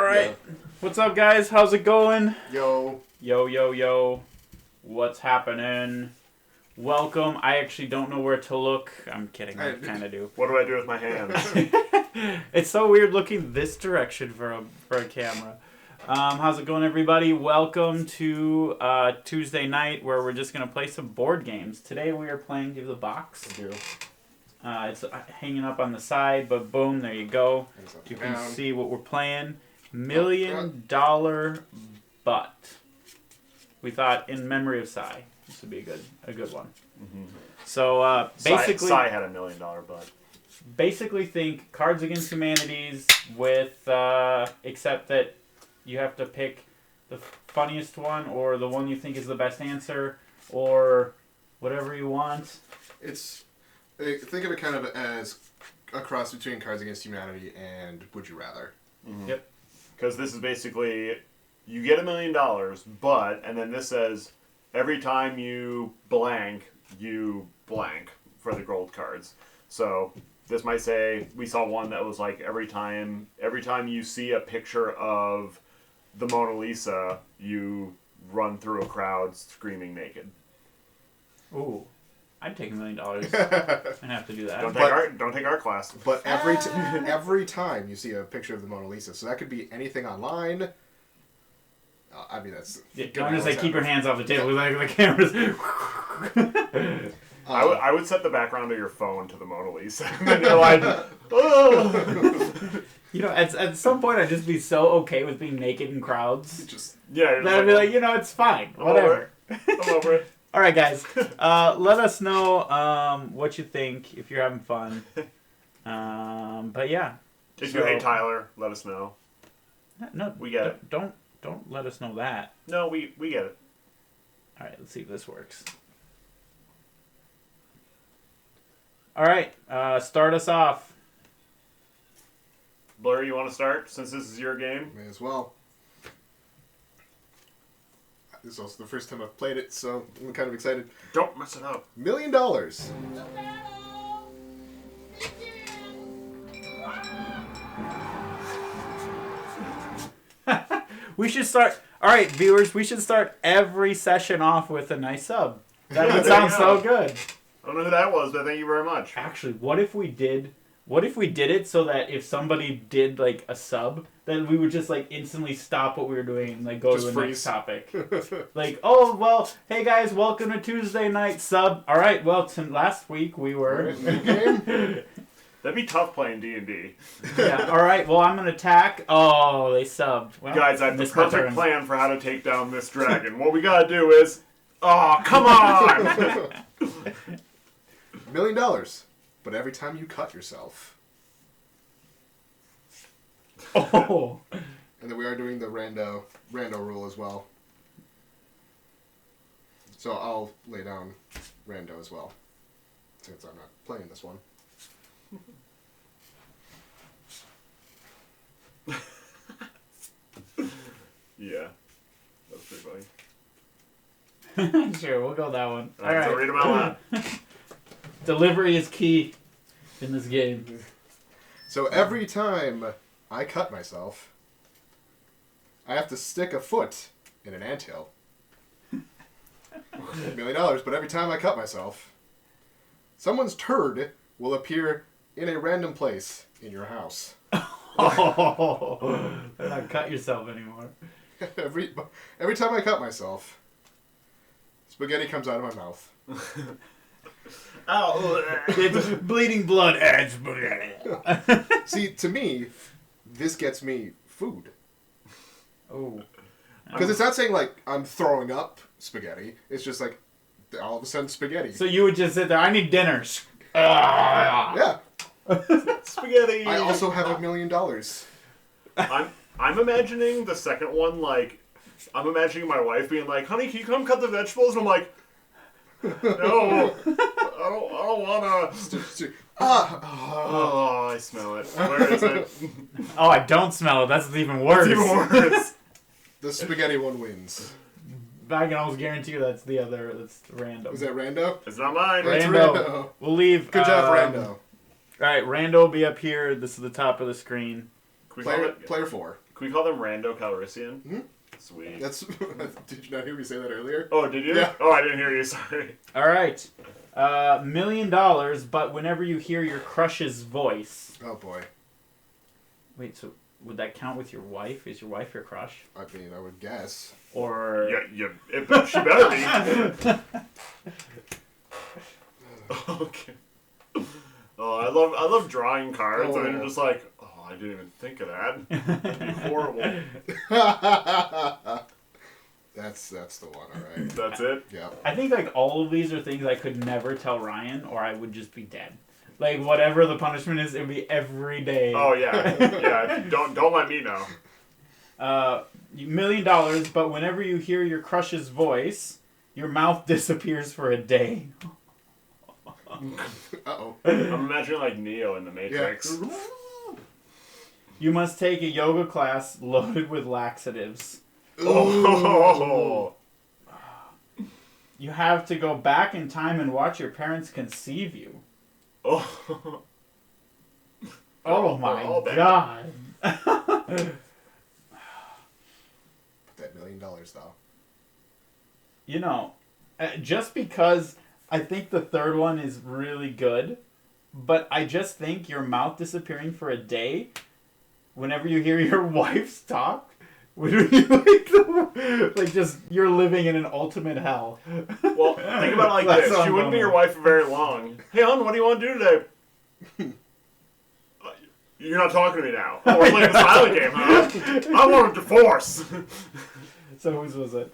Alright. Yeah. What's up, guys? How's it going? Yo. Yo, yo, yo. What's happening? Welcome. I actually don't know where to look. I'm kidding. I kind of do. What do I do with my hands? It's so weird looking this direction for a camera. How's it going, everybody? Welcome to Tuesday night, where we're just going to play some board games. Today we are playing Give the Box. It's hanging up on the side, but boom, there you go. You can see what we're playing. $1 Million Butt. We thought in memory of Cy. This would be a good one. Mm-hmm. So basically, Cy had $1 million butt. Basically, think Cards Against Humanities with except that you have to pick the funniest one or the one you think is the best answer or whatever you want. Think of it kind of as a cross between Cards Against Humanity and Would You Rather. Mm-hmm. Yep. Because this is basically, you get $1 million, but, and then this says, every time you blank for the gold cards. So this might say, we saw one that was like, every time you see a picture of the Mona Lisa, you run through a crowd screaming naked. Ooh. I'd take $1 million and have to do that. Don't take art class. But every time you see a picture of the Mona Lisa, so that could be anything online. I mean, that's. Don't just say keep your hands off the table. Like the cameras. I would set the background of your phone to the Mona Lisa, and then you're like, oh. You know, at some point I'd just be so okay with being naked in crowds. That I'd be like, it's fine. Whatever. I'm over it. All right, guys. Let us know what you think if you're having fun. But yeah. If you hate Tyler, let us know. No, we get it. Don't let us know that. No, we get it. All right, let's see if this works. All right, start us off. Blurry, you want to start since this is your game? May as well. This is also the first time I've played it, so I'm kind of excited. Don't mess it up. $1 million. We should start. All right, viewers, we should start every session off with a nice sub. That would sound so good. I don't know who that was, but thank you very much. Actually, what if we did it so that if somebody did like a sub, then we would just like instantly stop what we were doing and like go just to the next topic. Like, oh well, hey guys, welcome to Tuesday night sub. All right, well, last week we were. That'd be tough playing D&D. Yeah. All right. Well, I'm gonna attack. Oh, they subbed. Well, guys, I have the perfect plan for how to take down this dragon. What we gotta do is, oh, come on! $1 million. But every time you cut yourself. Oh. And then we are doing the rando rule as well. So I'll lay down rando as well, since I'm not playing this one. Yeah, that's pretty funny. Sure, we'll go that one. All right. So read them out loud. Delivery is key in this game. So every time I cut myself, I have to stick a foot in an anthill. $1 million, but every time I cut myself, someone's turd will appear in a random place in your house. Oh, not cut yourself anymore. Every time I cut myself, spaghetti comes out of my mouth. Oh, it's bleeding blood and spaghetti. See, to me, this gets me food. Oh. Because it's not saying, like, I'm throwing up spaghetti. It's just, like, all of a sudden spaghetti. So you would just sit there, I need dinner. Yeah. Spaghetti. I also have $1 million. I'm imagining the second one, like, I'm imagining my wife being like, honey, can you come cut the vegetables? And I'm like, no, I don't wanna. Oh, I smell it. Where is it? Oh, I don't smell it. That's even worse. It's even worse. The spaghetti one wins. I can almost guarantee you that's the other. That's random. Is that rando? It's not mine. Rando. We'll leave. Good job, Rando. All right, Rando will be up here. This is the top of the screen. Player 4. Can we call them Rando Calrissian? Mhm. Sweet. That's. Did you not hear me say that earlier? Oh, did you? Yeah. Oh, I didn't hear you. Sorry. All right. $1 million, but whenever you hear your crush's voice. Oh boy. Wait, so would that count with your wife? Is your wife your crush? I mean, I would guess. Or Yeah, she better be. Okay. Oh, I love drawing cards, and you're just like, oh, I didn't even think of that. That'd be horrible. That's the one. All right. That's it. Yeah. I think like all of these are things I could never tell Ryan, or I would just be dead. Like whatever the punishment is, it would be every day. Oh yeah, yeah. Don't let me know. $1 million, but whenever you hear your crush's voice, your mouth disappears for a day. Uh-oh. I'm imagining like Neo in the Matrix. Yeah. You must take a yoga class loaded with laxatives. Oh. You have to go back in time and watch your parents conceive you. Oh. Oh my all bad. god. That $1 million though. You know, just because I think the third one is really good, but I just think your mouth disappearing for a day, whenever you hear your wife's talk, would be like just you're living in an ultimate hell. Well, think about it like That's this. She wouldn't be your wife for very long. Hey, hon, what do you want to do today? You're not talking to me now. Oh, we're playing the silent game, huh? I want a divorce. So whose was it?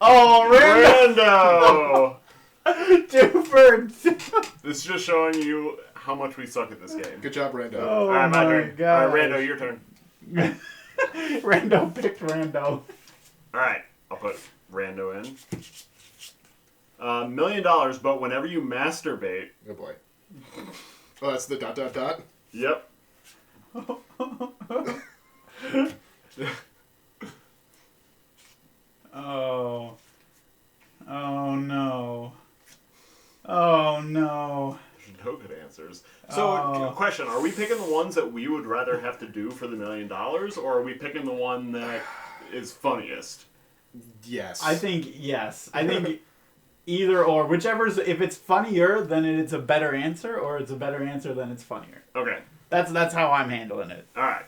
Oh, Rando! Rando! 2 birds. This is just showing you how much we suck at this game. Good job, Rando. Oh Alright, my my turn. god. Alright, Rando, your turn. Rando picked Rando. Alright, I'll put Rando in. $1 million, but whenever you masturbate... Oh boy. Oh, that's the ... Yep. Oh. Oh no. Oh no. There's no good answers. So, question, are we picking the ones that we would rather have to do for the $1 million, or are we picking the one that is funniest? Yes. I think yes. I think either or. Whichever's, if it's funnier, then it's a better answer, or it's a better answer, then it's funnier. Okay. That's how I'm handling it. Alright.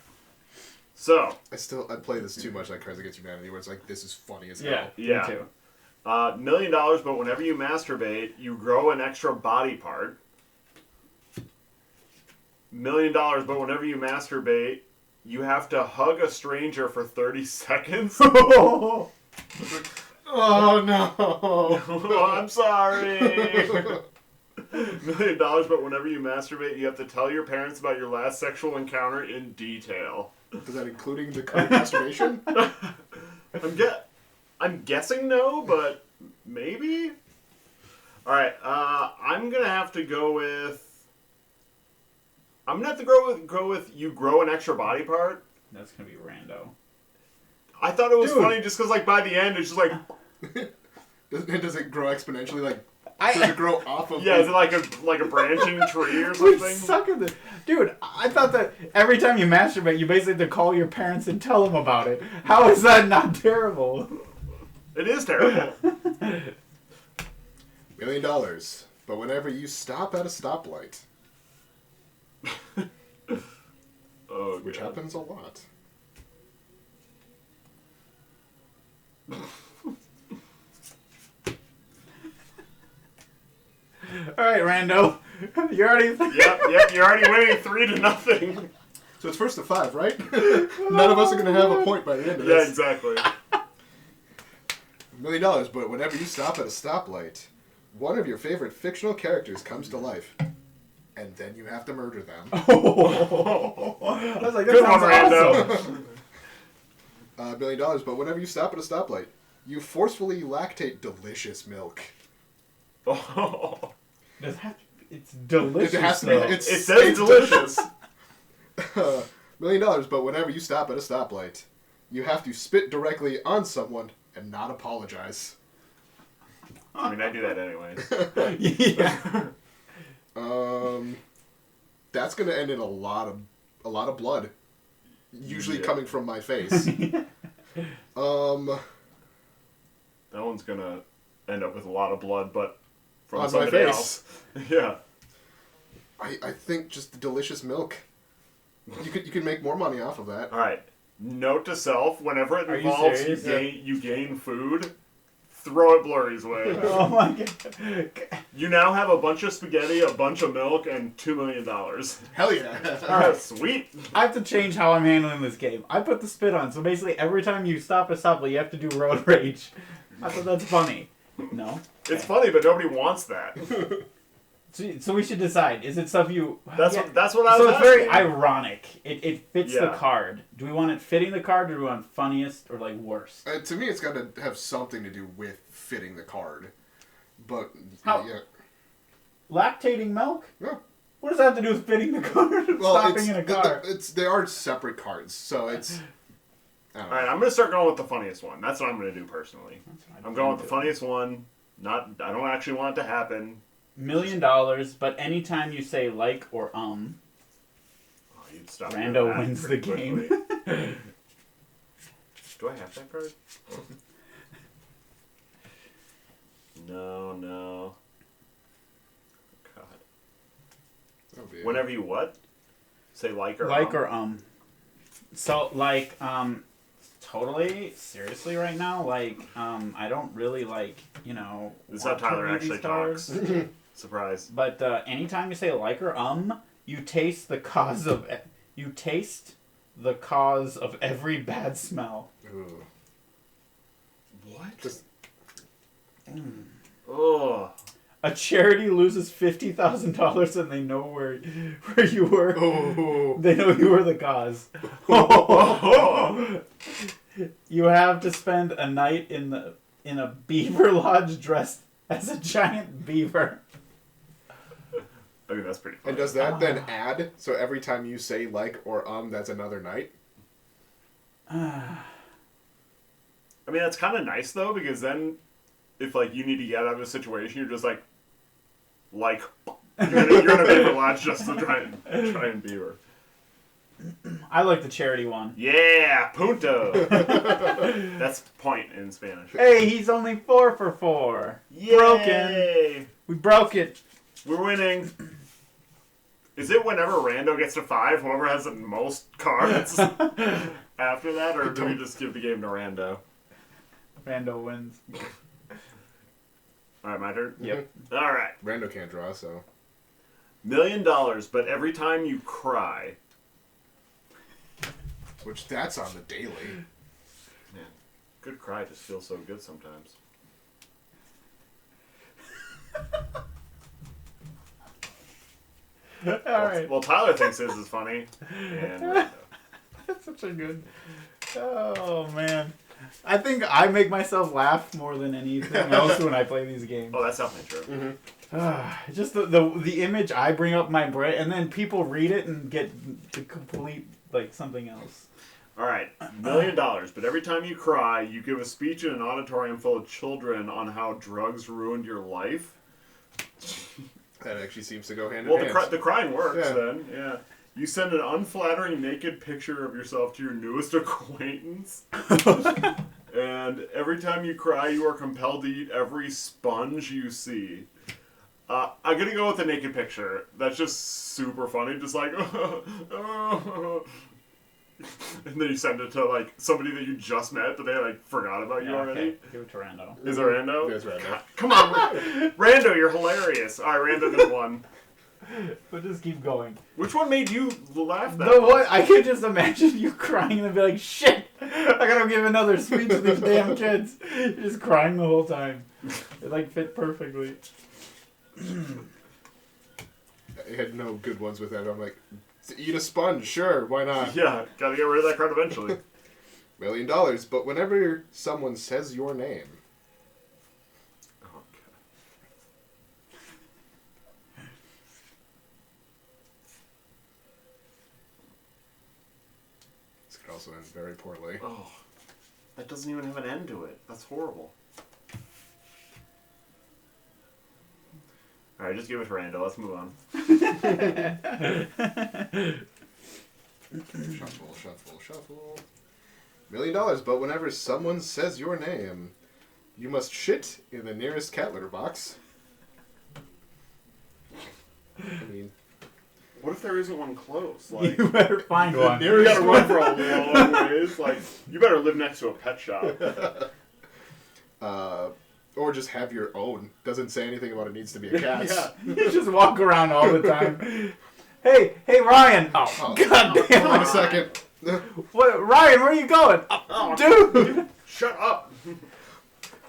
So. I play this too much like Cards Against Humanity, where it's like, this is funny as hell. Yeah. Yeah. Me too. $1 million, but whenever you masturbate, you grow an extra body part. $1 million, but whenever you masturbate, you have to hug a stranger for 30 seconds. Oh no! Oh, I'm sorry. $1 million, but whenever you masturbate, you have to tell your parents about your last sexual encounter in detail. Is that including the current masturbation? I'm guessing no, but maybe? Alright, I'm gonna have to go with... I'm gonna have to go with you grow an extra body part. That's gonna be Rando. I thought it was Dude. funny just because, like, by the end, it's just like... Does it grow exponentially? Like, does it grow off of... Yeah, is it like a branching tree or We something? suck at this. Dude, I thought that every time you masturbate, you basically have to call your parents and tell them about it. How is that not terrible? It is terrible. $1 million, but whenever you stop at a stoplight, Oh, which God. happens a lot. Alright, Rando. You already... Yep, you're already winning 3-0. So it's first to 5, right? None of us are going to have a point by the end of Yeah, this. exactly. $1 million, but whenever you stop at a stoplight, one of your favorite fictional characters comes to life, and then you have to murder them. I was like, that Good one, sounds Rando. awesome. $1 million, but whenever you stop at a stoplight, you forcefully lactate delicious milk. Oh. Does it have to be- It's delicious. It has to be. though. It says delicious. $1 million, but whenever you stop at a stoplight, you have to spit directly on someone and not apologize. I mean, I do that anyways. Yeah. That's gonna end in a lot of blood. usually Yeah. coming from my face. That one's gonna end up with a lot of blood, but from On my somebody face. else. Yeah. I think just the delicious milk. You could make more money off of that. All right. Note to self: whenever it Are you involves serious? you gain food, throw it Blurry's way. Oh my god. You now have a bunch of spaghetti, a bunch of milk, and $2 million. Hell yeah! Alright. Sweet. I have to change how I'm handling this game. I put the spit on, so basically every time you stop a stoplight, you have to do road rage. I thought that's funny. No? It's funny, but nobody wants that. So we should decide. Is it stuff you... That's Yeah. what I was So it's very asking. ironic. It fits the Yeah. card. Do we want it fitting the card, or do we want funniest or like worst? To me, it's got to have something to do with fitting the card. But How- yeah, Lactating milk? no. What does that have to do with fitting the card? Well, Stopping in a car. they are separate cards, so it's. I don't All know. right, I'm gonna start going with the funniest one. That's what I'm gonna do personally. That's what I'm going with the funniest one. I don't actually want it to happen. $1 million, but anytime you say like or Oh, you'd stop doing Rando that wins the pretty game. quickly. Do I have that card? No. God. Oh, dear. Whenever you what? Say like or Like or So like totally seriously right now, like I don't really like, This is how want to Tyler read actually these cards. talks. Surprise. But anytime you say like or you taste the cause of every bad smell. Ooh. What? Just Oh. A charity loses $50,000 and they know where you were. oh. They know you were the cause. You have to spend a night in a beaver lodge dressed as a giant beaver. I mean, that's pretty funny. And does that then add? So every time you say like or that's another night. I mean, that's kind of nice, though, because then if, like, you need to get out of a situation, you're just like, you're in a beaver lodge just to try and beaver. I like the charity one. Yeah, punto. That's point in Spanish. Hey, he's only 4 for 4. Yay! Broken. We broke it. We're winning. Is it whenever Rando gets to 5, whoever has the most cards after that, or do we just give the game to Rando? Rando wins. All right, my turn? Yep. All right. Rando can't draw, so. $1 million, but every time you cry. Which that's on the daily. Man, good cry just feels so good sometimes. Alright. Well, Tyler thinks his is funny. And Rando. That's such a good... Oh, man. I think I make myself laugh more than anything else when I play these games. Oh, that's definitely true. Just the image I bring up my brain, and then people read it and get the complete, like, something else. All right, $1 million, but every time you cry, you give a speech in an auditorium full of children on how drugs ruined your life. That actually seems to go hand in Well, hand. the crying works Yeah. then, yeah. You send an unflattering naked picture of yourself to your newest acquaintance. And every time you cry, you are compelled to eat every sponge you see. I'm going to go with the naked picture. That's just super funny. Just like, and then you send it to, like, somebody that you just met, but they, like, forgot about you already. Okay. Give it to Rando. Is it Rando? There's Rando. Come on, Rando, you're hilarious. All right, Rando did one. But just keep going. Which one made you laugh that No, much? what? I could just imagine you crying and be like, shit! I gotta give another speech to these damn kids. You're just crying the whole time. It, like, fit perfectly. I had no good ones with that. I'm like, to eat a sponge, sure, why not? Yeah, gotta get rid of that card eventually. $1 million, but whenever someone says your name, Oh, God. this could also end very poorly. Oh, that doesn't even have an end to it. That's horrible. Alright, just give it to Rando. Let's move on. Shuffle, shuffle, shuffle. $1 million, but whenever someone says your name, you must shit in the nearest cat litter box. I mean, What if there isn't one close? Like, You better find one. you gotta run for a long ways. Like, you better live next to a pet shop. or just have your own. Doesn't say anything about it needs to be a cat. Yeah. You just walk around all the time. Hey, Ryan. Oh, God damn. Hold on a second. What, Ryan, where are you going? Oh, Dude. Shut up. $1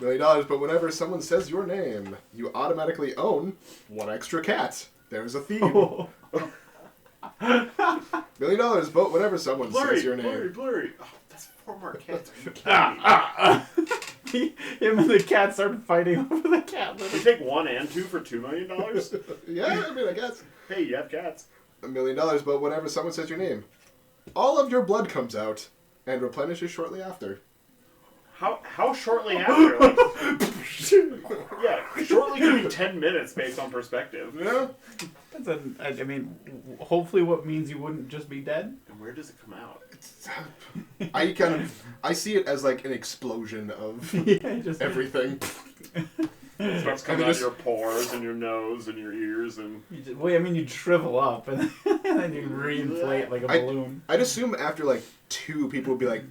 million, but whenever someone says your name, you automatically own one extra cat. There's a theme. Oh. $1 million, but whenever someone says your name. Blurry. Oh, that's 4 more cats. Are you kidding me? Him and the cat started fighting over the cat litter. You take 1 and 2 for $2 million? Yeah, I mean, I guess. Hey, you have cats. $1 million, but whenever someone says your name, all of your blood comes out and replenishes shortly after. How shortly after? Like, yeah, shortly could be 10 minutes based on perspective. Yeah. I mean, hopefully what means you wouldn't just be dead. And where does it come out? I see it as like an explosion of Yeah, just everything. It starts coming out of your pores and your nose and your ears and... you shrivel up and then you reinflate like a balloon. I'd assume after like 2, people would be like,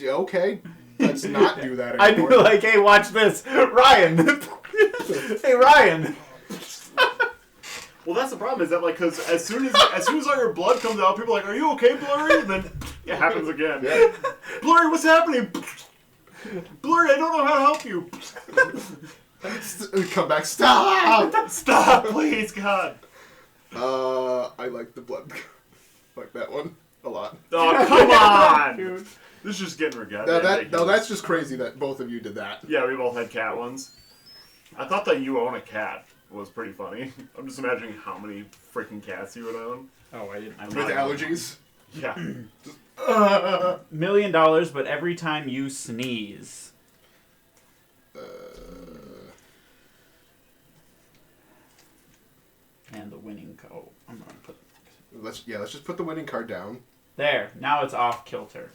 okay, let's not do that I'd anymore. be like, hey, watch this, Ryan. Hey, Ryan. Well, that's the problem, is that, like, because as soon as all your blood comes out, people are like, are you okay, Blurry? And then it happens again. Yeah. Blurry, what's happening? Blurry, I don't know how to help you. Come back, stop! Stop, please, God. I like the blood. Like that one a lot. Oh, come on. Dude. This is just getting regret. Now that's just crazy that both of you did that. Yeah, we both had cat ones. I thought that you own a cat was pretty funny. I'm just imagining how many freaking cats you would own. Oh, I didn't. With allergies. Yeah. $1 million, but every time you sneeze. And the winning code. I'm gonna put. Let's just put the winning card down. There. Now it's off kilter.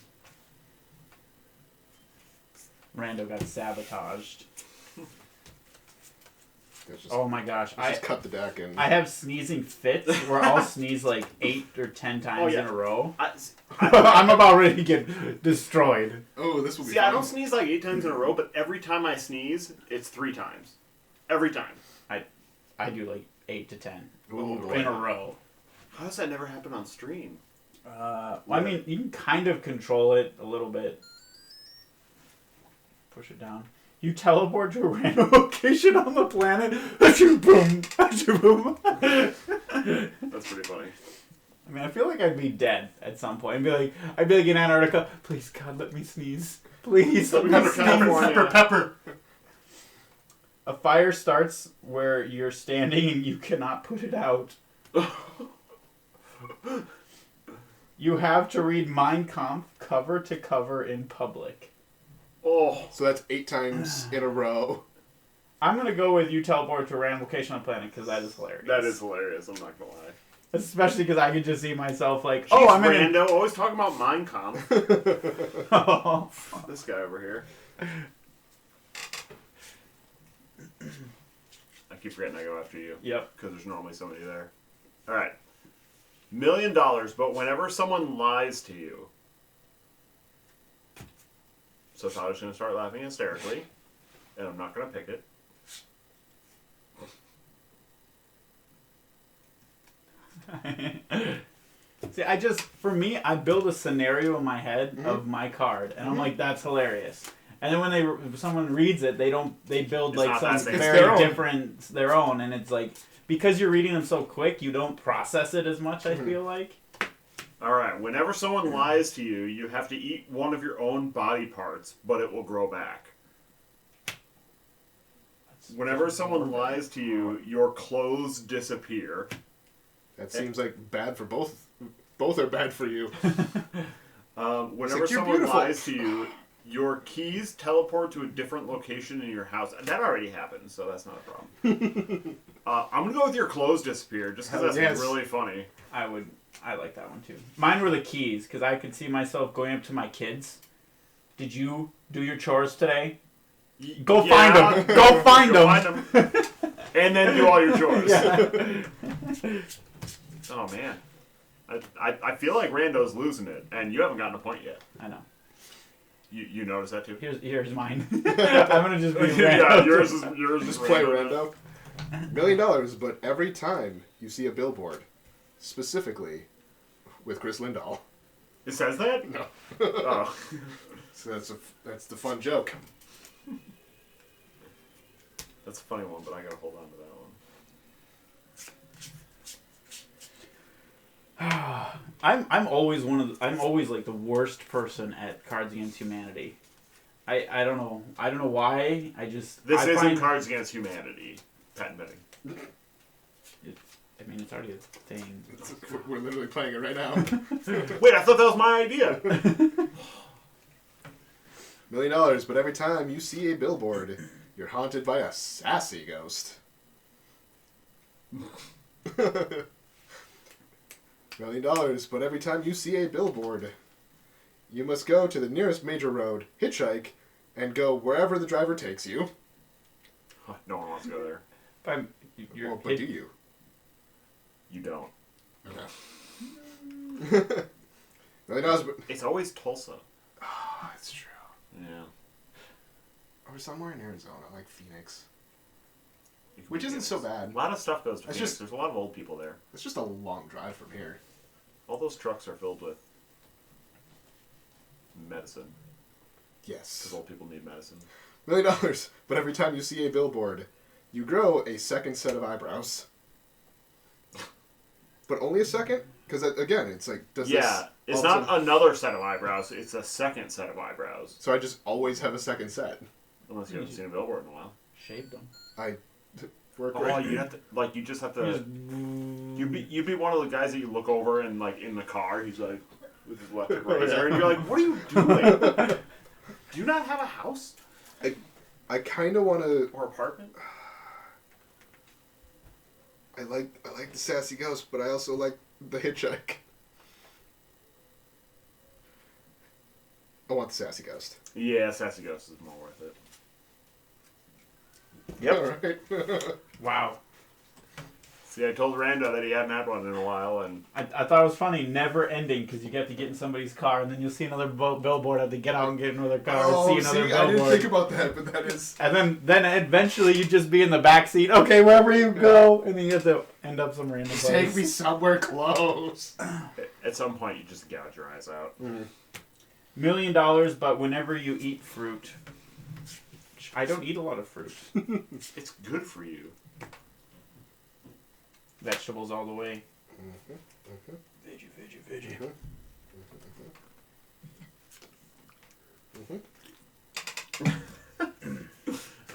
Rando got sabotaged. Oh my gosh! Let's just cut the deck and. I have sneezing fits where I'll sneeze like 8 or 10 times in a row. I'm about ready to get destroyed. Oh, this will be. See, fun. I don't sneeze like 8 times in a row, but every time I sneeze, it's 3 times. Every time. I do like 8 to 10 Ooh, in a row. How does that never happen on stream? Well, I mean, you can kind of control it a little bit. Push it down. You teleport to a random location on the planet. Achoo boom! Achoo boom! That's pretty funny. I mean, I feel like I'd be dead at some point. I'd be like in Antarctica. Please, God, let me sneeze. Please, let me Pepper, sneeze. California. Pepper. A fire starts where you're standing and you cannot put it out. You have to read Mein Kampf cover to cover in public. Oh. So that's 8 times in a row. I'm going to go with you teleport to a random location on the planet because that is hilarious. That is hilarious, I'm not gonna lie. Especially because I could just see myself like, Jeez, I'm in Rando, always talking about Mein Kampf. Oh. This guy over here. I keep forgetting I go after you. Yep. Because there's normally somebody there. Alright. $1 million, but whenever someone lies to you. So Tyler's going to start laughing hysterically. And I'm not going to pick it. See, for me, I build a scenario in my head of my card, and I'm like, that's hilarious. And then when someone reads it, they build It's like not some that same. very It's their own. different, their own, and it's like, because you're reading them so quick, you don't process it as much, I feel like. Alright, whenever someone lies to you, you have to eat one of your own body parts, but it will grow back. Whenever someone lies to you, your clothes disappear. That seems like bad for both. Both are bad for you. Whenever "You're someone beautiful." lies to you, your keys teleport to a different location in your house. That already happened, so that's not a problem. I'm going to go with your clothes disappear, just because that's Yes. really funny. I would I like that one too. Mine were the keys, because I could see myself going up to my kids. Did you do your chores today? Go find them. Go find them. And then do all your chores. Yeah. Oh, man. I feel like Rando's losing it, and you haven't gotten a point yet. I know. You notice that too? Here's mine. I'm gonna just be yeah, yours is Just play Rando. $1 million, but every time you see a billboard, specifically with Chris Lindahl. It says that? No. Oh. So that's the fun joke. That's a funny one, but I gotta hold on to that one. I'm always I'm always like the worst person at Cards Against Humanity. I don't know why. This isn't Cards Against Humanity. Patent pending. I mean, it's already a thing. We're literally playing it right now. Wait, I thought that was my idea. $1 million, but every time you see a billboard, you're haunted by a sassy ghost. $1 million, but every time you see a billboard, you must go to the nearest major road, hitchhike, and go wherever the driver takes you. No one wants to go there. But do you? You don't. Okay. $1 million, but... It's always Tulsa. Oh, it's true. Yeah. Or somewhere in Arizona, like Phoenix. It Which isn't so bad. A lot of stuff goes to That's Phoenix. There's a lot of old people there. It's just a long drive from here. All those trucks are filled with medicine. Yes. Because old people need medicine. $1 million, but every time you see a billboard, you grow a second set of eyebrows. But only a second? Because, again, it's like, does this... Yeah, it's not another set of eyebrows. It's a second set of eyebrows. So I just always have a second set. Unless you haven't seen a billboard in a while. Shaved them. You have to, like, you just have to... You'd be one of the guys that you look over and, like, in the car, he's like, with his electric razor, and you're like, what are you doing? Do you not have a house? I kind of want to... Or apartment? I like the sassy ghost, but I also like the hitchhike. I want the sassy ghost. Yeah, sassy ghost is more worth it. Yep. All right. Wow. See, I told Rando that he hadn't had one in a while, and... I thought it was funny, never ending, because you get to get in somebody's car, and then you'll see another billboard, have to get out and get in another car, see another billboard. I didn't think about that, but that is... And then eventually you just be in the back seat, okay, wherever you go, and then you have to end up some random place. Take me somewhere close. At some point, you just gouge your eyes out. Mm. $1 million, but whenever you eat fruit... I don't eat a lot of fruit. It's good for you. Vegetables all the way. Veggie.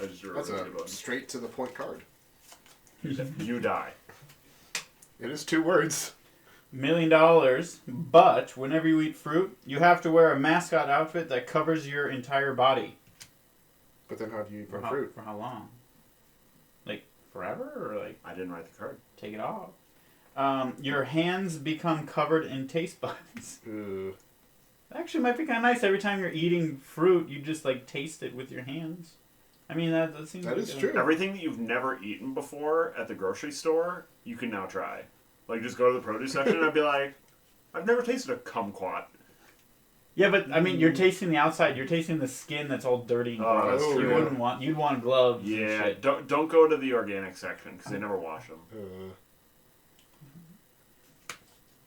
That's a straight to the point card. You die. It is 2 words. $1 million, but whenever you eat fruit, you have to wear a mascot outfit that covers your entire body. But then how do you eat fruit? For how long? Like, forever? Or like... I didn't write the card. Take it off. Your hands become covered in taste buds. Actually, might be kind of nice. Every time you're eating fruit, you just, like, taste it with your hands. I mean, that seems that like is true. Everything that you've never eaten before at the grocery store, you can now try. Like, just go to the produce section and I'd be like, I've never tasted a kumquat. Yeah, but I mean, you're tasting the outside. You're tasting the skin that's all dirty and gross. That's true. You'd want gloves. Yeah, and shit. don't go to the organic section because they never wash them.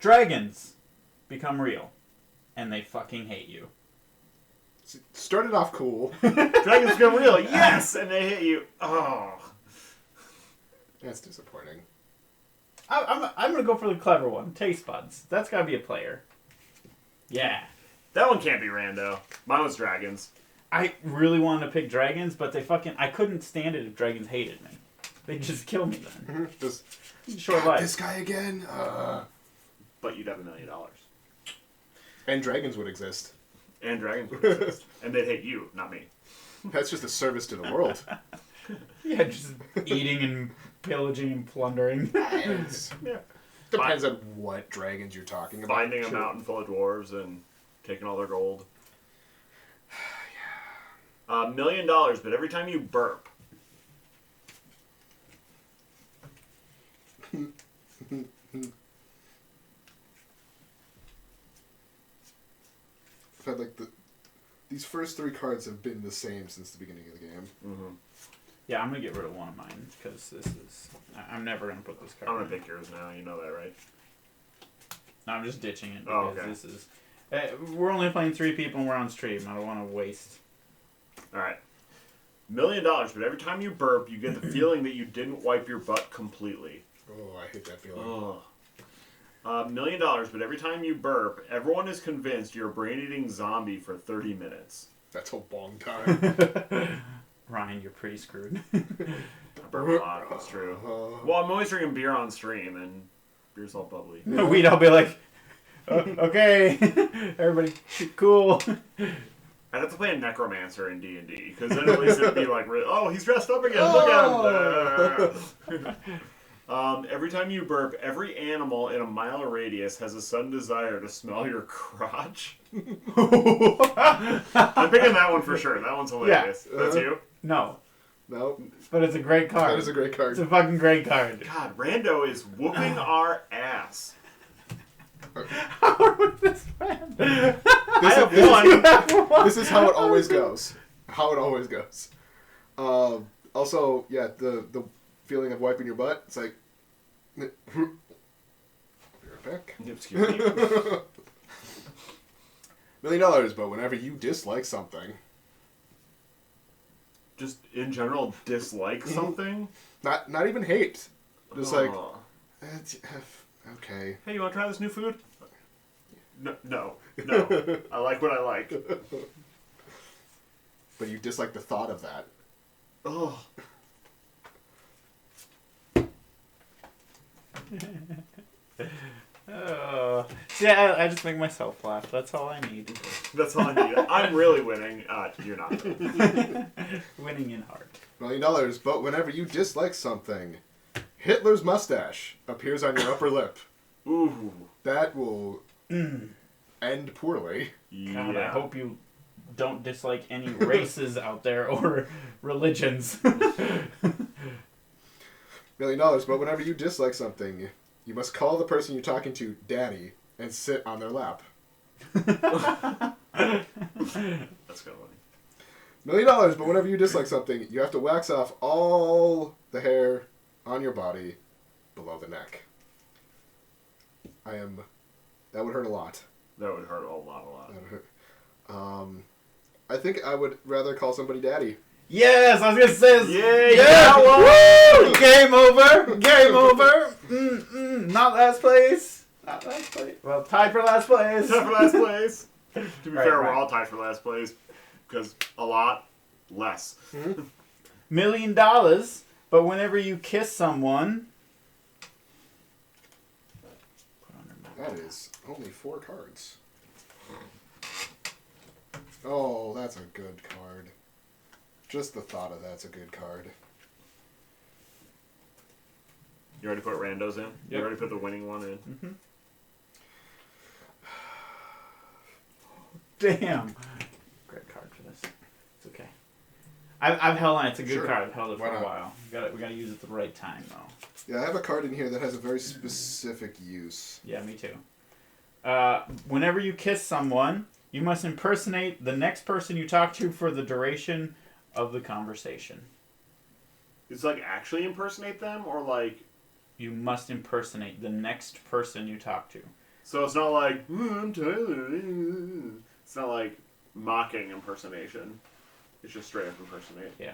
Dragons become real, and they fucking hate you. Started off cool. Dragons become real, yes, and they hit you. Oh, That's disappointing. I'm gonna go for the clever one. Taste buds. That's gotta be a player. Yeah. that one can't be rando. Mine was dragons. I really wanted to pick dragons, but I couldn't stand it if dragons hated me. They'd just kill me then. Just Short life. this guy again. But you'd have $1 million. And dragons would exist. And dragons would exist. And they'd hate you, not me. That's just a service to the world. Yeah, just eating and pillaging and plundering. Nice. Yeah. Depends on what dragons you're talking about. Finding a mountain full of dwarves and taking all their gold. $1 million, but every time you burp. I've had like these first 3 cards have been the same since the beginning of the game. Mm-hmm. Yeah, I'm gonna get rid of one of mine because this is. I'm never gonna put this card. I'm gonna pick yours now. You know that, right? No, I'm just ditching it because okay. this is. We're only playing 3 people and we're on stream. I don't want to waste. All right. $1 million, but every time you burp, you get the feeling that you didn't wipe your butt completely. Oh, I hate that feeling. Oh. $1 million, but every time you burp, everyone is convinced you're a brain-eating zombie for 30 minutes. That's a long time. Ryan, you're pretty screwed. I burp a lot, that's true. Well, I'm always drinking beer on stream, and beer's all bubbly. We'd all be like, okay, everybody, cool. I'd have to play a necromancer in D&D, because then at least it'd be like, oh, he's dressed up again, look at him. Every time you burp, every animal in a mile radius has a sudden desire to smell your crotch. I'm picking that one for sure. That one's hilarious. Yeah. That's you? No. No. But it's a great card. That is a great card. It's a fucking great card. God, Rando is whooping our ass. How would this man? I have one. This is how it always goes. How it always goes. Also, yeah, the feeling of wiping your butt. It's like, I'll be right back. Excuse me. $1 million, but whenever you dislike something, Just in general, dislike something? not even hate, just like, Oh. okay. Hey, you want to try this new food? No. I like what I like. But you dislike the thought of that. Oh. See, I just make myself laugh. That's all I need. That's all I need. I'm really winning. You're not. Winning in heart. $1 million, but whenever you dislike something, Hitler's mustache appears on your upper lip. Ooh. That will end poorly. God, Yeah. I hope you don't dislike any races out there or religions. $1 million, but whenever you dislike something, you must call the person you're talking to daddy and sit on their lap. That's kind of funny. $1 million, but whenever you dislike something, you have to wax off all the hair on your body below the neck. That would hurt a lot. That would hurt a lot. That would hurt. I think I would rather call somebody daddy. Yes, I was gonna say. Yeah, Woo! Game over. Game over. Not last place. Not last place. Well, tied for last place. Tied for last place. To be fair, right. we're all tied for last place because a lot less. $1 million, but whenever you kiss someone. That is only 4 cards. Oh, that's a good card. Just the thought of that's a good card. You already put randos in? Yep. You already put the winning one in? Mm-hmm. Damn. Great card for this. It's okay. I've held on. It's a good Sure. card. I've held it for Why a not? while. We gotta use it at the right time, though. Yeah, I have a card in here that has a very specific use. Yeah, me too. Whenever you kiss someone, you must impersonate the next person you talk to for the duration of the conversation. It's like actually impersonate them or like... You must impersonate the next person you talk to. So it's not like, I'm Tyler. It's not like mocking impersonation. It's just straight up impersonate. Yeah.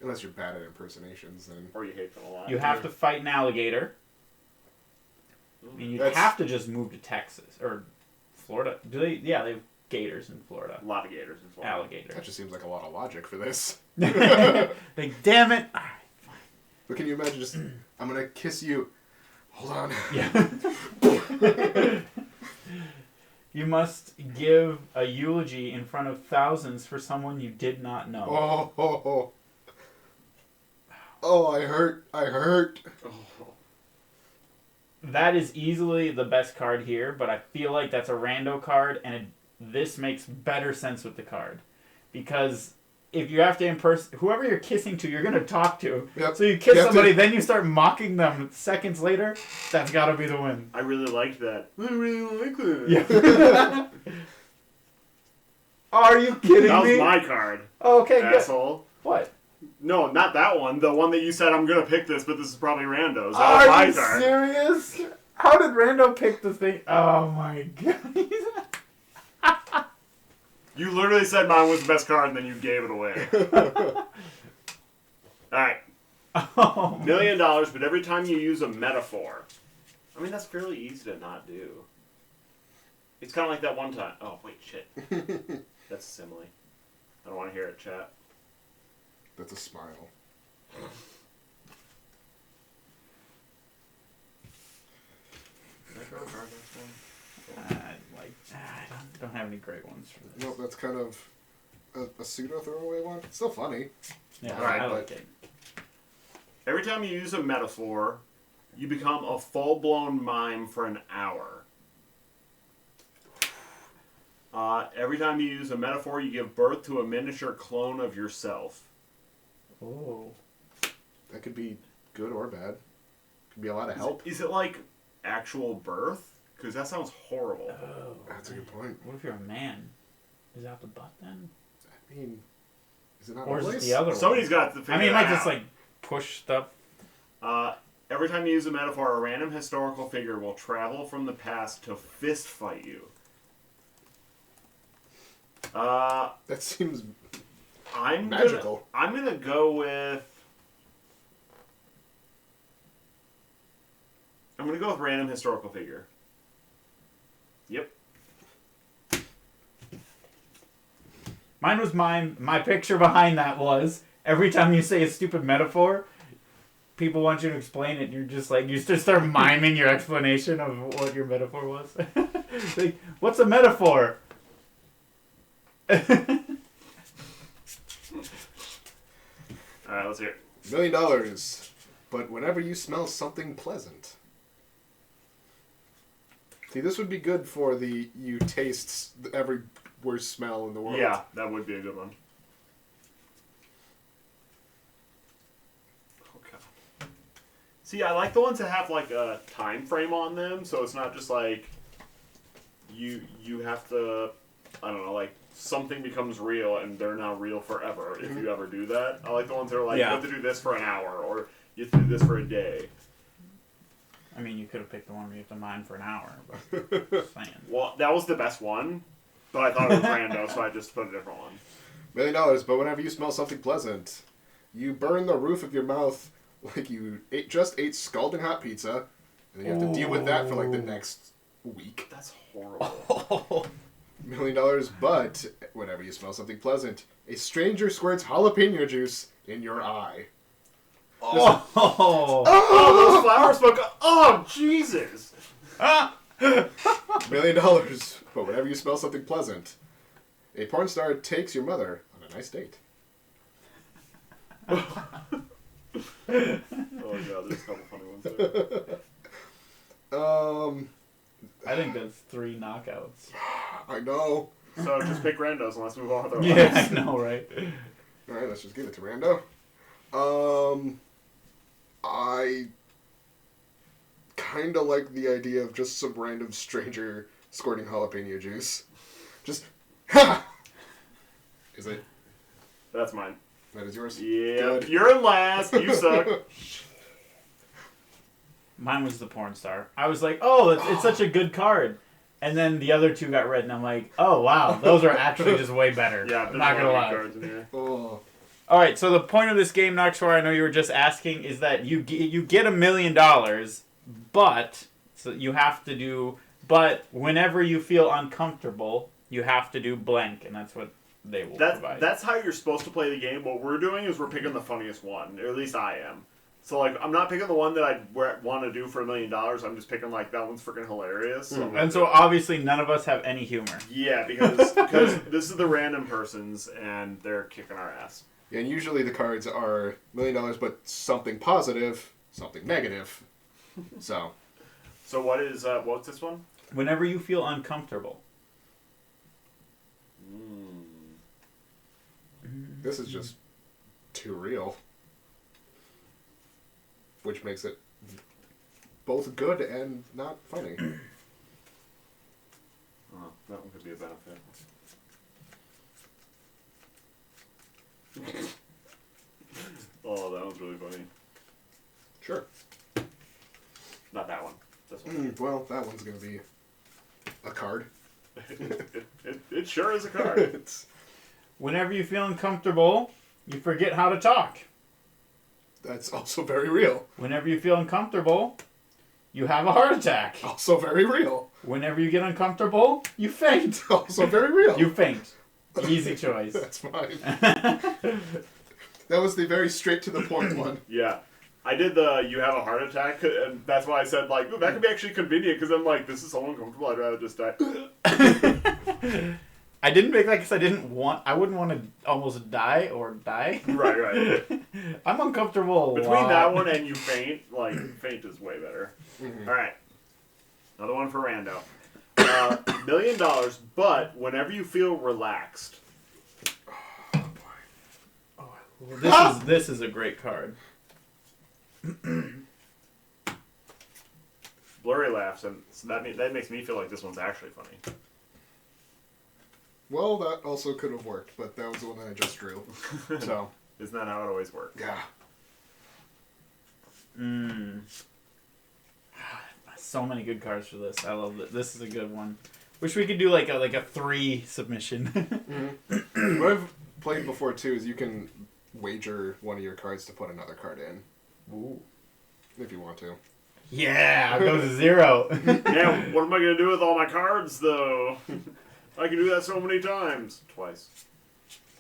Unless you're bad at impersonations, then... Or you hate them a lot. You have to fight an alligator. And you That's- have to just move to Texas or Florida. Do they? Yeah, they have gators in Florida. A lot of gators in Florida. Alligator. That just seems like a lot of logic for this. Like, damn it! All right, fine. But can you imagine just, I'm going to kiss you. Hold on. Yeah. You must give a eulogy in front of thousands for someone you did not know. Oh, I hurt. Oh. that is easily the best card here, but I feel like that's a rando card, and this makes better sense with the card. Because if you have to whoever you're kissing to, you're going to talk to. Yep. So you kiss somebody, then you start mocking them seconds later, that's got to be the win. I really liked that. I really like that. Yeah. Are you kidding me? That was my card. Oh, okay, good. Asshole. What? No, not that one. The one that you said, I'm going to pick this, but this is probably Rando's. That Are was my you card. serious? How did Rando pick the thing? Oh my god. You literally said mine was the best card, and then you gave it away. Alright. Oh, $1 million, but every time you use a metaphor. I mean, that's fairly easy to not do. It's kind of like that one time. Oh, wait, shit. That's a simile. I don't want to hear it, chat. That's a smile. I don't have any great ones for this. No, that's kind of a pseudo throwaway one. It's still funny. Yeah, Alright, I like it. Every time you use a metaphor, you become a full-blown mime for an hour. Every time you use a metaphor, you give birth to a miniature clone of yourself. Oh. That could be good or bad. Could be a lot of help. Is it like actual birth? Because that sounds horrible. Oh. That's a good point. What if you're a man? Is that the butt then? I mean, is it not Or a is it place? the other one? Somebody's got to figure I mean, that like just out. like push stuff. Every time you use a metaphor, a random historical figure will travel from the past to fist fight you. That seems I'm magical. I'm gonna go with random historical figure. Yep. Mine was mine. My picture behind that was every time you say a stupid metaphor, people want you to explain it. And you're just like you just start miming your explanation of what your metaphor was. Like, what's a metaphor? Alright, let's hear it. $1 million, but whenever you smell something pleasant. See, this would be good for the you taste every worst smell in the world. Yeah, that would be a good one. Okay. See, I like the ones that have like a time frame on them, so it's not just like you have to, I don't know, like something becomes real and they're not real forever if you ever do that. I like the ones that are like, Yeah. you have to do this for an hour, or you have to do this for a day. I mean, you could have picked the one where you have to mime for an hour. But just saying. Well, that was the best one, but I thought it was random, so I just put a different one. $1 million, but whenever you smell something pleasant, you burn the roof of your mouth like you just ate scalding hot pizza, and then you have to deal with that for like the next week. That's horrible. $1 million, but whenever you smell something pleasant, a stranger squirts jalapeno juice in your eye. Oh. Oh, those flowers smoke. Oh, Jesus. $1 million, but whenever you smell something pleasant, a porn star takes your mother on a nice date. Oh, God, there's a couple funny ones there. I think that's 3 knockouts. I know. So just pick randos and let's move on with our Yeah, lives. I know, right? All right, let's just give it to Rando. I kind of like the idea of just some random stranger squirting jalapeno juice. Just, ha! Is it? That's mine. That is yours? Yeah, Good. you're in last. You suck. Mine was the porn star. I was like, oh, it's such a good card. And then the other 2 got read, and I'm like, oh, wow, those are actually just way better. Yeah, I'm there's not a going to lot of lie. good cards in here. Oh. All right, so the point of this game, Noxor, I know you were just asking, is that you get $1 million, but so you have to do. But whenever you feel uncomfortable, you have to do blank, and that's what they will provide. That's how you're supposed to play the game. What we're doing is we're picking the funniest one, or at least I am. So like, I'm not picking the one that I want to do for $1 million. I'm just picking like that one's freaking hilarious. So And so obviously none of us have any humor. yeah, because this is the random persons and they're kicking our ass. Yeah, and usually the cards are $1 million, but something positive, something negative. So, So what's this one? Whenever you feel uncomfortable. This is just too real. Which makes it both good and not funny. Oh, that one could be a benefit. Oh, that one's really funny. Sure. Not that one. This one. Well, that one's going to be a card. It sure is a card. It's, Whenever you feel uncomfortable, you forget how to talk. that's also very real. Whenever you feel uncomfortable, you have a heart attack. Also very real. Whenever you get uncomfortable, you faint. Also very real. You faint. Easy choice. That's fine. That was the very straight to the point one. Yeah. I did you have a heart attack, and that's why I said, like, ooh, that could be actually convenient, because I'm like, this is so uncomfortable, I'd rather just die. I didn't make that because I wouldn't want to almost die or die. Right. I'm uncomfortable. Between that one and you faint, like, faint is way better. Mm-hmm. All right. Another one for Rando. $1 million, but whenever you feel relaxed. This is a great card. Blurry laughs, and so that makes me feel like this one's actually funny. Well, that also could have worked, but that was the one that I just drew. So. Isn't that how it always works? Yeah. So many good cards for this. I love it. This is a good one. Wish we could do like a 3 submission. Mm-hmm. What I've played before too is you can wager one of your cards to put another card in. Ooh. If you want to. Yeah, I'll go to 0. Yeah, what am I going to do with all my cards, though? I can do that so many times. Twice.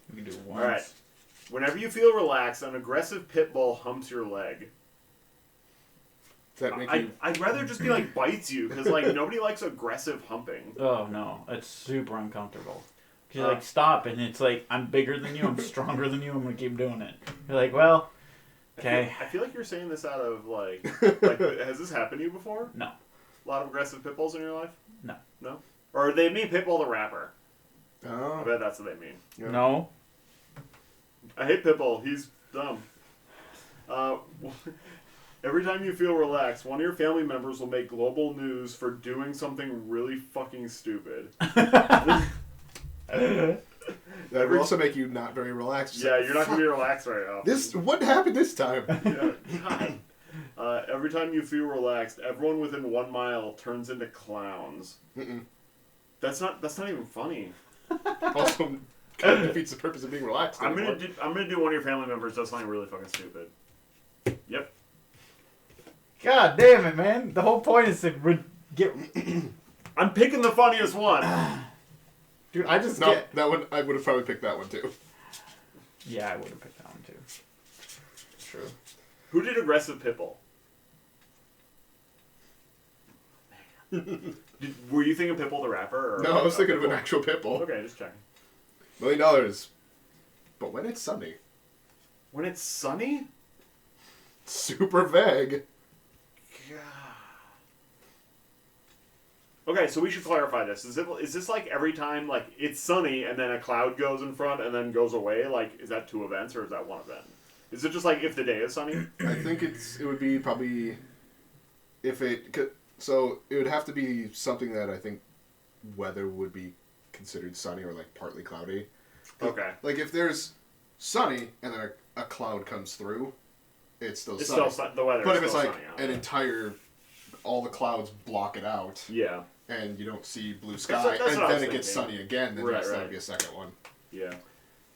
You can do it once. All right. Whenever you feel relaxed, an aggressive pit bull humps your leg. Does that make you... I'd rather just be like bites you, because like nobody likes aggressive humping. Oh no, it's super uncomfortable. Cause you're like, stop, and it's like, I'm bigger than you, I'm stronger than you, I'm gonna keep doing it. You're like, well, okay. I feel like you're saying this out of like has this happened to you before? No. A lot of aggressive pit bulls in your life? No. No? Or they mean pit bull the rapper. I Oh. bet that's what they mean. Yeah. No. I hate Pitbull. He's dumb. Every time you feel relaxed, one of your family members will make global news for doing something really fucking stupid. That would also make you not very relaxed. Yeah, you're not going to be relaxed very often. What happened this time? Yeah, God. Every time you feel relaxed, everyone within 1 mile turns into clowns. Mm-mm. That's not even funny. Also, kind of defeats the purpose of being relaxed. I'm gonna do one of your family members does something really fucking stupid. Yep. God damn it, man. The whole point is to get... I'm picking the funniest one. Dude, I just No, get... that one, I would have probably picked that one too. Yeah, I would have picked that one too. True. Who did aggressive Pitbull? Were you thinking Pitbull the rapper? Or No, I was thinking of an Pitbull? actual pit bull. Okay, just checking. $1 million. But when it's sunny. When it's sunny? Super vague. Okay, so we should clarify this. Is this like every time like it's sunny and then a cloud goes in front and then goes away? Like, is that 2 events or is that 1 event? Is it just like if the day is sunny? I think it would be probably if it so it would have to be something that I think weather would be considered sunny or like partly cloudy. Okay. Like if there's sunny and then a cloud comes through, it's still sunny. The weather. But is if it's still like sunny, an entire, all the clouds block it out, yeah, and you don't see blue sky, that's and what I then was it gets thinking. sunny again, then Right, yes, that right. would be a second one. yeah.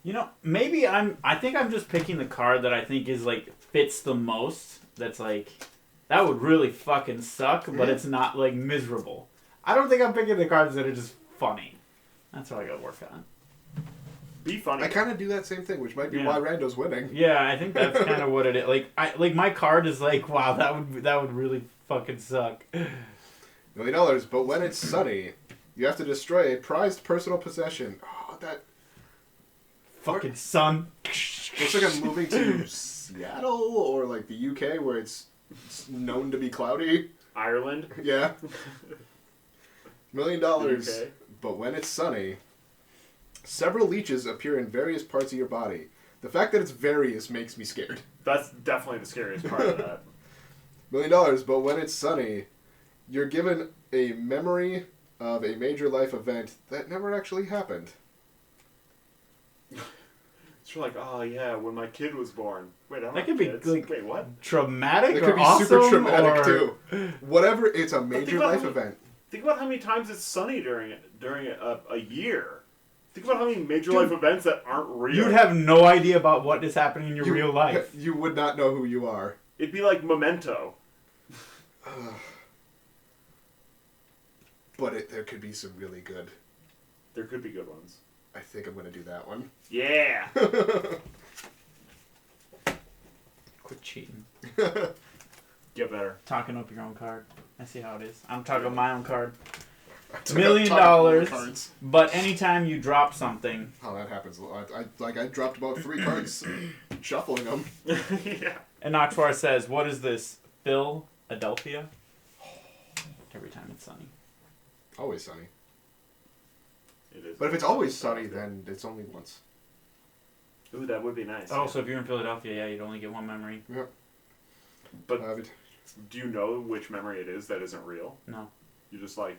You know, maybe I think I'm just picking the card that I think is like fits the most. That's like, that would really fucking suck, but it's not like miserable. I don't think I'm picking the cards that are just funny. That's what I gotta work on. Be funny. I kind of do that same thing, which might be why Rando's winning. Yeah, I think that's kind of what it is. Like my card is like, wow, that would really fucking suck. $1 million, but when it's sunny, you have to destroy a prized personal possession. Oh, that Fucking sun. looks like I'm moving to Seattle or like the UK where it's known to be cloudy. Ireland. Yeah. $1 million, UK. but when it's sunny, several leeches appear in various parts of your body. The fact that it's various makes me scared. That's definitely the scariest part of that. $1 million, but when it's sunny, you're given a memory of a major life event that never actually happened. It's like, oh yeah, when my kid was born. Wait, I'm That not could be, kids. like, Wait, what? Traumatic It or could be awesome, super traumatic or... too. Whatever, it's a major about life how- event. Think about how many times it's sunny during a year. Think about how many major life events that aren't real. You'd have no idea about what is happening in your real life. You would not know who you are. It'd be like Memento. But there could be some really good. There could be good ones. I think I'm going to do that one. Yeah. Quit cheating. Get better. Talking up your own card. I see how it is. I'm talking my own card. $1 $1 million, cards. but anytime you drop something... Oh, that happens a lot. I dropped about 3 cards, shuffling them. Yeah. And Noxwar says, what is this? Philadelphia? Every time it's sunny. Always sunny. It is. But if it's always sunny, then it's only once. Ooh, that would be nice. Oh, so if you're in Philadelphia, yeah, you'd only get one memory. Yep. But do you know which memory it is that isn't real? No. You're just like,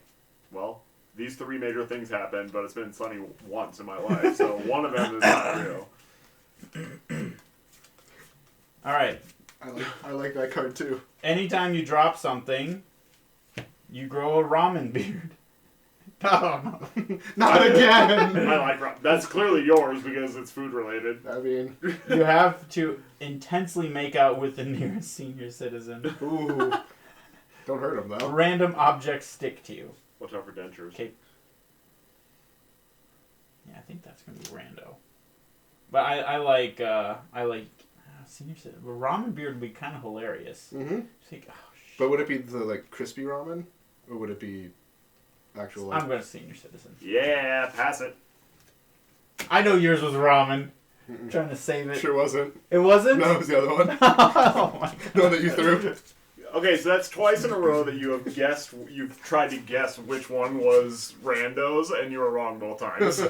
well, these 3 major things happened, but it's been sunny once in my life, so one of them is not real. All right. I like that card too. Anytime you drop something, you grow a ramen beard. Oh, no. Not again! I like that's clearly yours because it's food related. I mean, You have to intensely make out with the nearest senior citizen. ooh. Don't hurt him though. Random objects stick to you. Watch out for dentures. Okay. Yeah, I think that's gonna be rando. But I like senior citizen. But ramen beard would be kind of hilarious. Mm-hmm. Just like, oh, shit. But would it be the like crispy ramen, or would it be actual? Like... I'm going to senior citizen. Yeah, pass it. I know yours was ramen. Mm-mm. Trying to save it. Sure wasn't. It wasn't? No, it was the other one. Oh my god. The one that you threw. Okay, so that's twice in a row that you have guessed. You've tried to guess which one was randos, and you were wrong both times.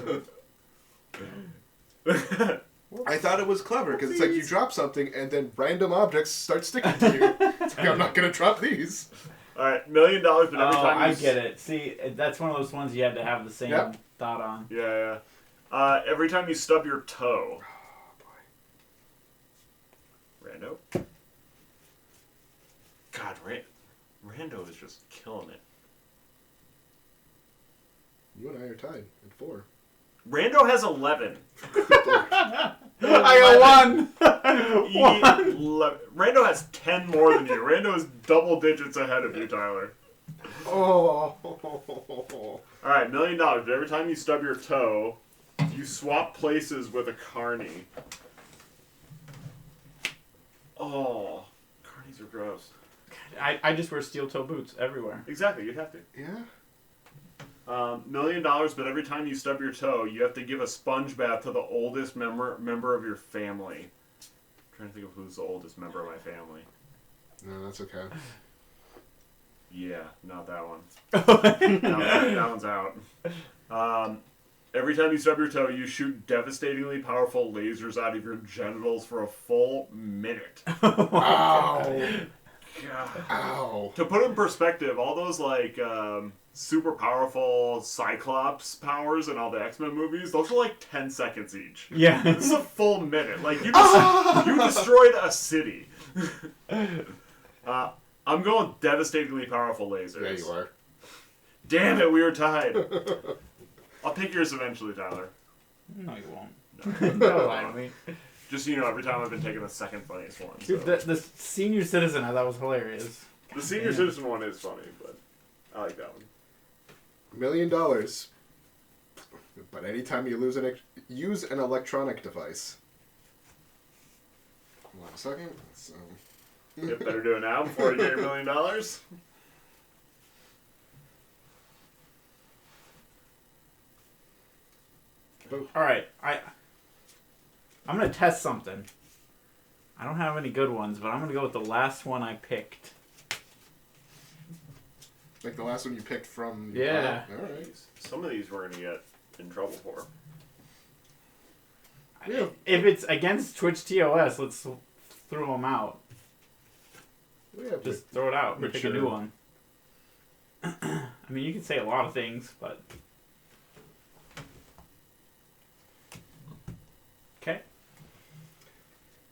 I thought it was clever because it's like you drop something and then random objects start sticking to you. It's like, I'm not gonna drop these. All right, $1 million, but every time I get it. See, that's one of those ones you had to have the same Yep. thought on. Yeah. Every time you stub your toe. Oh boy. Rando. God, Rando is just killing it. You and I are tied at 4. Rando has 11. I got one. Rando has 10 more than you. Rando is double digits ahead of you, Tyler. Oh. All right, $1 million. But every time you stub your toe, you swap places with a carny. Oh, carnies are gross. I just wear steel toe boots everywhere. Exactly, you'd have to. Yeah. $1 million, but every time you stub your toe, you have to give a sponge bath to the oldest member of your family. I'm trying to think of who's the oldest member of my family. No, that's okay. Yeah, not that one. that one's out. Every time you stub your toe, you shoot devastatingly powerful lasers out of your genitals for a full minute. Ow. God. Ow. To put it in perspective, all those like super powerful Cyclops powers in all the X-Men movies, those are like 10 seconds each. Yeah. This is a full minute. Like you destroyed a city. I'm going devastatingly powerful lasers. Yeah, you are. Damn it, we were tied. I'll pick yours eventually, Tyler. No, you won't. No. Don't lie to me. Just so you know, every time I've been taking the second funniest one. Dude, So. the senior citizen I thought was hilarious. The senior citizen one is funny, but I like that one. $1 million. But anytime you use an electronic device. Hold on a second. You better do it now before you get your $1 million. All right, I'm gonna test something. I don't have any good ones, but I'm gonna go with the last one I picked. Like the last one you picked from... Yeah. All right. Some of these we're going to get in trouble for. Yeah. If it's against Twitch TOS, let's throw them out. Yeah, Just throw it out and but pick sure. a new one. I mean, you can say a lot of things, but... Okay.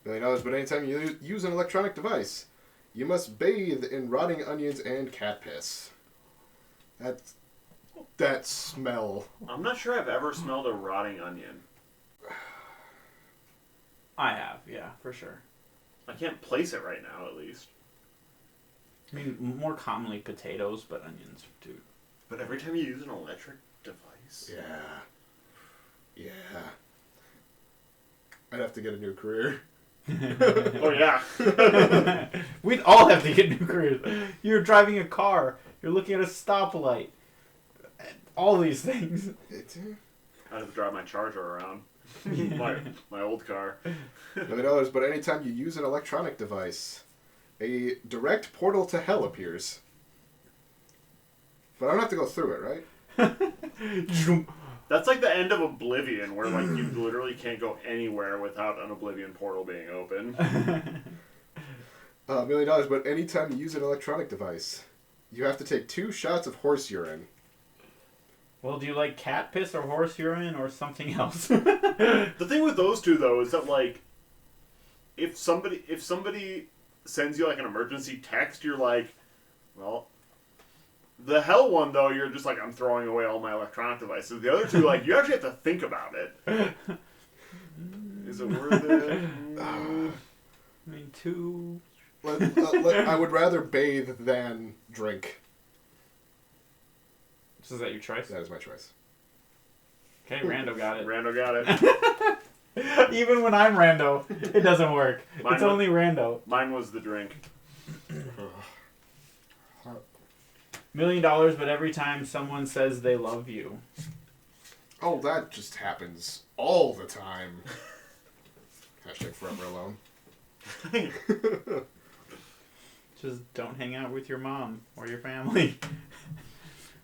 $1 million, but anytime you use an electronic device, you must bathe in rotting onions and cat piss. That smell. I'm not sure I've ever smelled a rotting onion. I have, yeah, for sure. I can't place it right now, at least. I mean, more commonly potatoes, but onions too. But every time you use an electric device... Yeah. I'd have to get a new career. Oh, yeah. We'd all have to get new careers. You're driving a car. You're looking at a stoplight. All these things. I have to drive my Charger around. my old car. $1 million, but anytime you use an electronic device, a direct portal to hell appears. But I don't have to go through it, right? That's like the end of Oblivion, where like you literally can't go anywhere without an Oblivion portal being open. $1 million, but anytime you use an electronic device, you have to take 2 shots of horse urine. Well, do you like cat piss or horse urine or something else? The thing with those two, though, is that like, if somebody sends you like an emergency text, you're like, well, the hell one though, you're just like, I'm throwing away all my electronic devices. The other two, like, you actually have to think about it. Is it worth it? I mean, 2. I would rather bathe than drink. So is that your choice? That is my choice. Okay, Rando got it. Rando got it. Even when I'm Rando, it doesn't work. It's only Rando. Mine was the drink. $1 million, but every time someone says they love you. Oh, that just happens all the time. Hashtag forever alone. Just don't hang out with your mom or your family.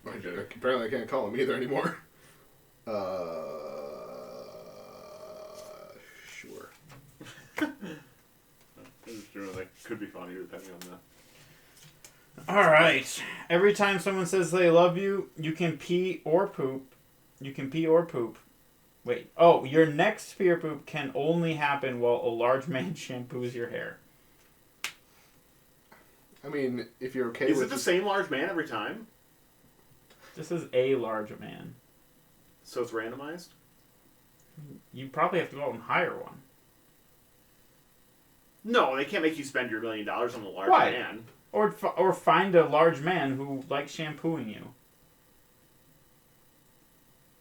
Apparently I can't call him either anymore. Sure. That could be funny depending on that. Alright. Every time someone says they love you, you can pee or poop. You can pee or poop. Wait. Oh, your next pee or poop can only happen while a large man shampoos your hair. I mean, if you're okay Is with it the same large man every time? This is a large man. So it's randomized? You probably have to go out and hire one. No, they can't make you spend your $1 million on the large Why? man. Or find a large man who likes shampooing you.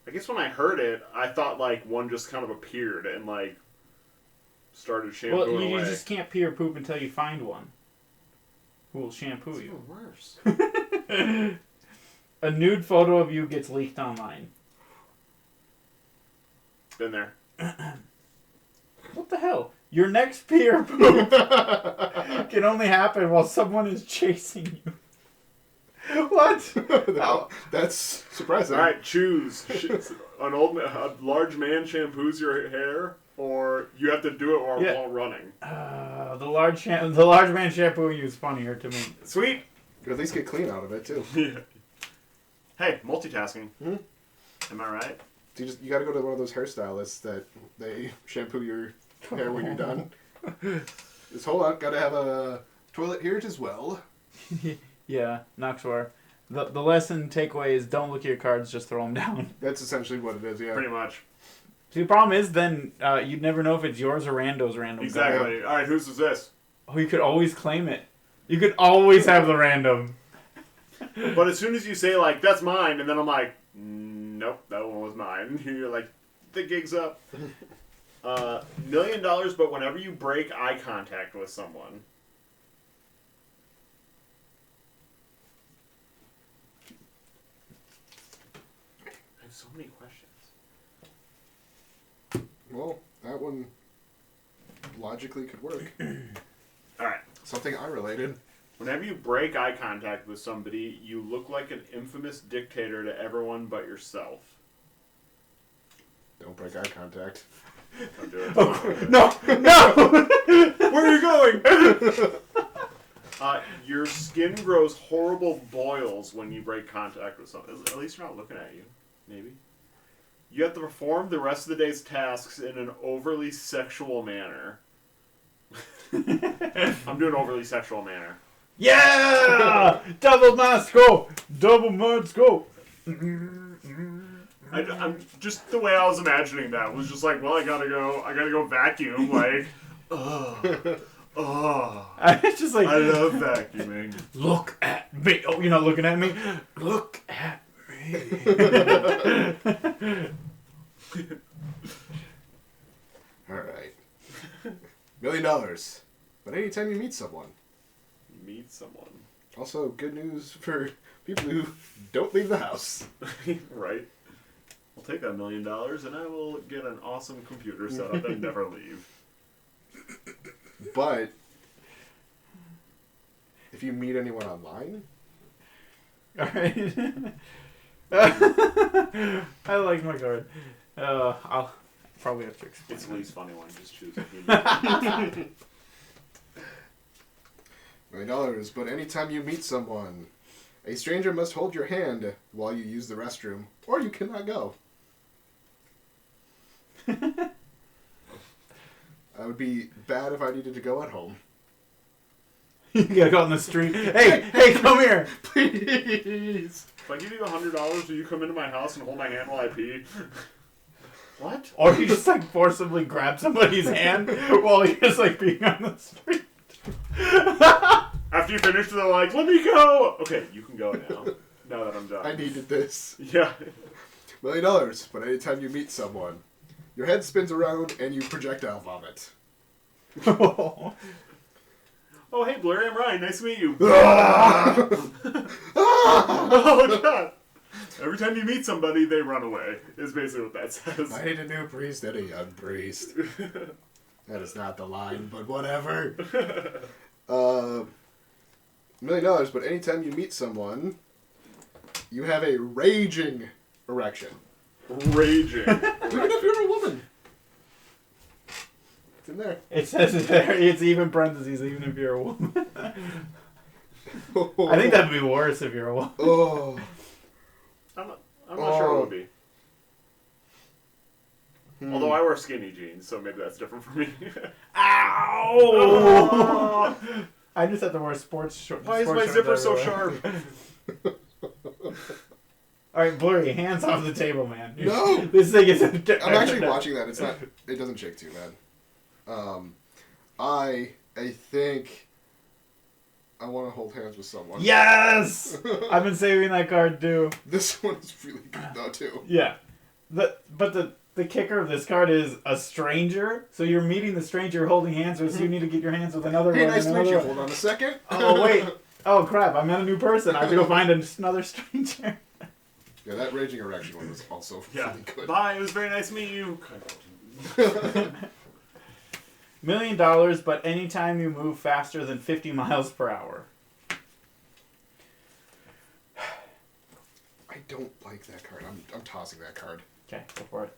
I guess when I heard it, I thought like one just kind of appeared and like started shampooing Well, you away. just can't pee or poop until you find one who will shampoo It's you. even worse. A nude photo of you gets leaked online. Been there. What the hell? Your next pee or poop can only happen while someone is chasing you. What? That's surprising. All right, choose. A large man shampoos your hair, or you have to do it while running. The large man shampooing you is funnier to me. Sweet. You at least get clean out of it too. Yeah. Hey, multitasking. Hmm? Am I right? You got to go to one of those hairstylists that they shampoo your hair when you're done. Just hold on, gotta have a toilet here as well. Yeah, not sure. The lesson takeaway is don't look at your cards, just throw them down. That's essentially what it is, yeah. Pretty much. See, the problem is then you'd never know if it's yours or Rando's random. Exactly. All right, whose is this? Oh, you could always claim it. You could always have the random. But as soon as you say like that's mine, and then I'm like, nope, that one was mine. You're like, the gig's up. $1 million, but whenever you break eye contact with someone. I have so many questions. Well, that one logically could work. All right. Something unrelated. Whenever you break eye contact with somebody, you look like an infamous dictator to everyone but yourself. Don't break eye contact. Don't do it. Oh, no! Where are you going? Your skin grows horrible boils when you break contact with someone. At least you're not looking at you. Maybe. You have to perform the rest of the day's tasks in an overly sexual manner. I'm doing overly sexual manner. Yeah! Double mask go! Double mask go! I'm just the way I was imagining that was just like, well, I gotta go vacuum, like, oh, It's just like, I love vacuuming. look at me. Oh, you're not looking at me? Look at me. Alright. $1 million. But anytime you meet someone. Meet someone. Also, good news for people who don't leave the house. Right. I'll take that $1 million and I will get an awesome computer set up and never leave. But if you meet anyone online, Alright. I like my card. I'll probably have to explain. It's the least funny one. Just choose it. $1 million. But anytime you meet someone, a stranger must hold your hand while you use the restroom, or you cannot go. That would be bad if I needed to go at home. You gotta go on the street. Hey, come here. Please. If I give you $100, will you come into my house and hold my hand while I pee? What? Or you just like forcibly grab somebody's hand while you're just like being on the street. After you finish, they're like, let me go! Okay, you can go now. Now that I'm done. I needed this. Yeah. $1 million. But anytime you meet someone, your head spins around and you projectile vomit. Oh, hey, Blurry, I'm Ryan. Nice to meet you. Oh, God. Every time you meet somebody, they run away, is basically what that says. I need a new priest and a young priest. That is not the line, but whatever. $1 million, but anytime you meet someone, you have a raging erection. Raging. Even if you're a woman. It's in there. It says it there. It's even parentheses, even if you're a woman. I think that'd be worse if you're a woman. Oh. I'm not sure it would be. Although I wear skinny jeans, so maybe that's different for me. Ow! I just have to wear sports shorts. Why is my zipper so sharp? Alright, Blurry, hands off the table, man. No! This thing is... I'm actually watching that. It's not... It doesn't shake too bad. I think... I want to hold hands with someone. Yes! I've been saving that card, too. This one is really good, though, too. Yeah. But the kicker of this card is a stranger. So you're meeting the stranger you're holding hands with, so you need to get your hands with another Hey, one. nice to meet you. Hold on a second. Oh, wait. Oh, crap. I met a new person. I have to go find another stranger. Yeah, that raging erection one was also really good. Bye, it was very nice to meet you. $1 million, but anytime you move faster than 50 miles per hour. I don't like that card. I'm tossing that card. Okay, go for it.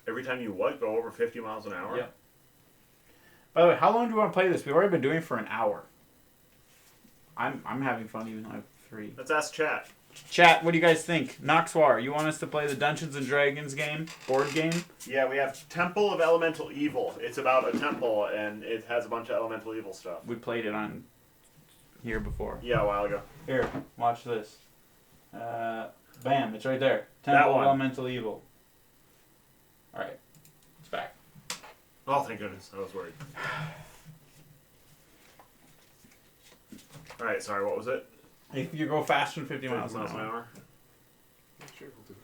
Every time you what? Go over 50 miles an hour? Yep. By the way, how long do you want to play this? We've already been doing it for an hour. I'm having fun even though I have 3. Let's ask chat. Chat, what do you guys think? Noxwar, you want us to play the Dungeons and Dragons game? Board game? Yeah, we have Temple of Elemental Evil. It's about a temple, and it has a bunch of elemental evil stuff. We played it on here before. Yeah, a while ago. Here, watch this. Bam, it's right there. That Temple of one. Elemental Evil. Alright, it's back. Oh, thank goodness. I was worried. Alright, sorry, what was it? If you go faster than 50 miles an 50 hour. Sure, we'll do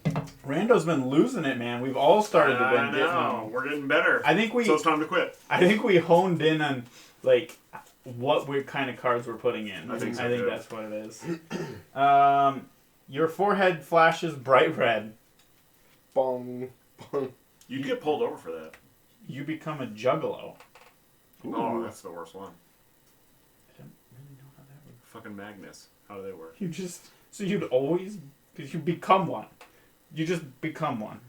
that one. Rando's been losing it, man. We've all started to I win. know. We're getting better. I think So it's time to quit. I think we honed in on like what kind of cards we're putting in. I think so, I think too. that's what it is. Your forehead flashes bright red. Bong. Bong. You'd get pulled over for that. You become a juggalo. Ooh. Oh, that's the worst one. I don't really know how that works. Fucking Magnus. How do they work? So you'd always, because you become one. You just become one.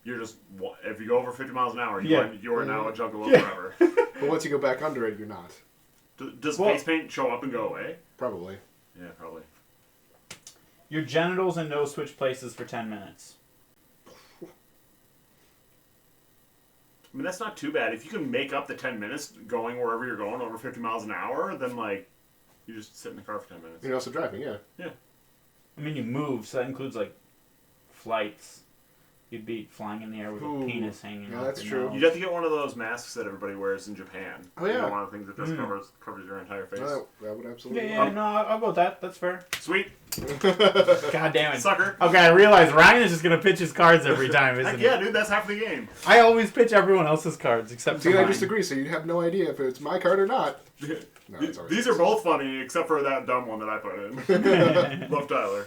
You're just, if you go over 50 miles an hour, Yeah. you are now a juggalo Yeah. forever. But once you go back under it, you're not. Does face paint show up and go away? Probably. Yeah, probably. Your genitals and nose switch places for 10 minutes. I mean, that's not too bad. If you can make up the 10 minutes going wherever you're going over 50 miles an hour, then, like, you just sit in the car for 10 minutes. You're also driving, yeah. Yeah. I mean, you move, so that includes, like, flights. You'd be flying in the air with Ooh. a penis hanging Yeah, out that's your true. nose. You'd have to get one of those masks that everybody wears in Japan. Oh, yeah. You know, one of the things that just covers your entire face. That would absolutely Yeah, no, I'll go with that. That's fair. Sweet. God damn it. Sucker. Okay, I realize Ryan is just going to pitch his cards every time, isn't Heck he? yeah, dude, that's half the game. I always pitch everyone else's cards, except for See, I mine. disagree, so you'd have no idea if it's my card or not. No, it's always These are both funny, except for that dumb one that I put in. Love Tyler.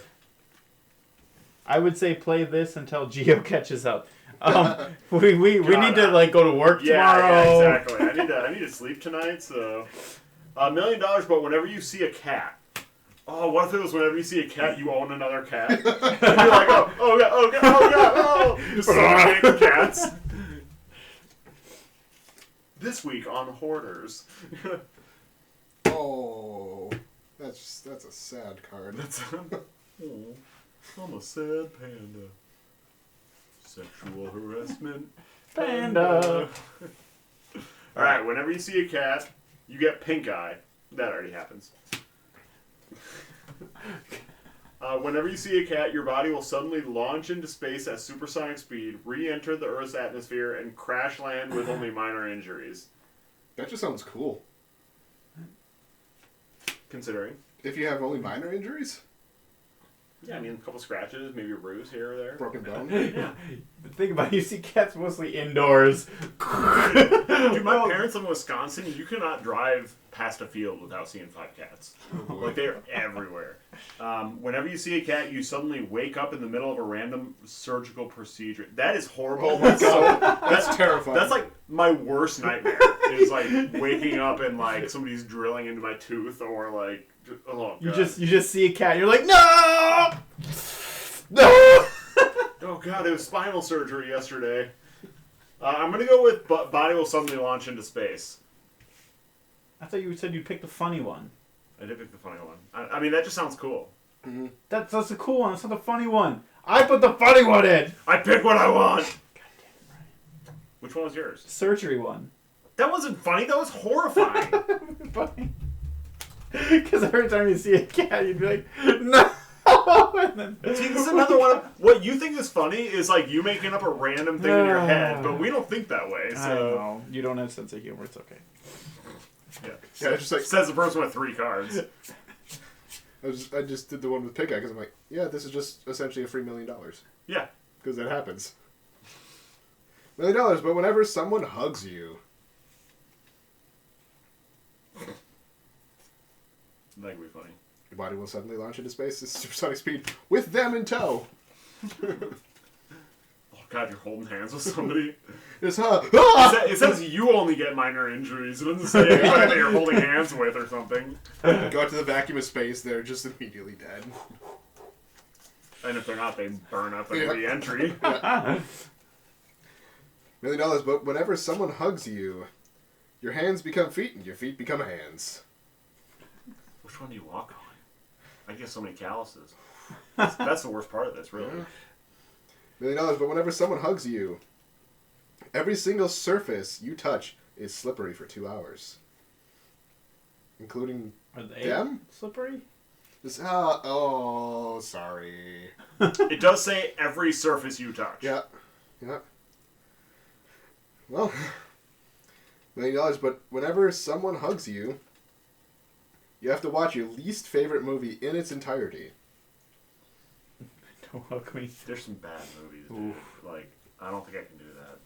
I would say play this until Geo catches up. We God, need to like go to work tomorrow. Yeah, exactly. I need to sleep tonight, so $1 million. But whenever you see a cat, oh, what if it was whenever you see a cat, you own another cat? And you're like, oh god, just suffocating cats. This week on Hoarders. Oh, that's a sad card. Oh, I'm a sad panda. Sexual harassment. Panda. Alright, whenever you see a cat, you get pink eye. That already happens. Whenever you see a cat, your body will suddenly launch into space at supersonic speed, re-enter the Earth's atmosphere, and crash land with only minor injuries. That just sounds cool. Considering. If you have only minor injuries? Yeah, I mean, a couple scratches, maybe a bruise here or there. Broken bone? Yeah. The thing about it, you see cats mostly indoors. Dude, my parents live in Wisconsin. You cannot drive past a field without seeing 5 cats. Like, they're everywhere. Whenever you see a cat, you suddenly wake up in the middle of a random surgical procedure. That is horrible. Oh my god, that's terrifying. That's like my worst nightmare. Is like waking up and like somebody's drilling into my tooth or like, oh god. You just see a cat. And you're like, no, no. Oh god, it was spinal surgery yesterday. I'm gonna go with body will suddenly launch into space. I thought you said you'd pick the funny one. I did pick the funny one. I mean, that just sounds cool. Mm-hmm. That's a cool one. It's not the funny one. I put the funny one in. I pick what I want. God damn it, Ryan. Which one was yours? Surgery one. That wasn't funny. That was horrifying. Funny. Because every time you see a cat, you'd be like, no. And then, See, this is another one. What you think is funny is like you making up a random thing in your head, but we don't think that way. So I know. You don't have sense of humor. It's okay. Yeah, it's just like says the person with 3 cards. I just did the one with pig eye because I'm like, yeah, this is just essentially a free $1 million. Yeah. Because that happens. $1 million, but whenever someone hugs you, That could be funny. your body will suddenly launch into space at supersonic speed with them in tow. Oh god, you're holding hands with somebody. It's ah! It says you only get minor injuries. It doesn't say anybody that you're holding hands with or something. Go out to the vacuum of space, they're just immediately dead. And if they're not, they burn up at re-entry. $1 million, but whenever someone hugs you, your hands become feet and your feet become hands. Which one do you walk on? I get so many calluses. That's the worst part of this, really. $1 million, but whenever someone hugs you, every single surface you touch is slippery for 2 hours. Including Are they them? slippery? Just, oh, sorry. It does say every surface you touch. Yeah. Well, $1 million, but whenever someone hugs you, you have to watch your least favorite movie in its entirety. Don't hug me. There's some bad movies, dude. Like, I don't think I can do that.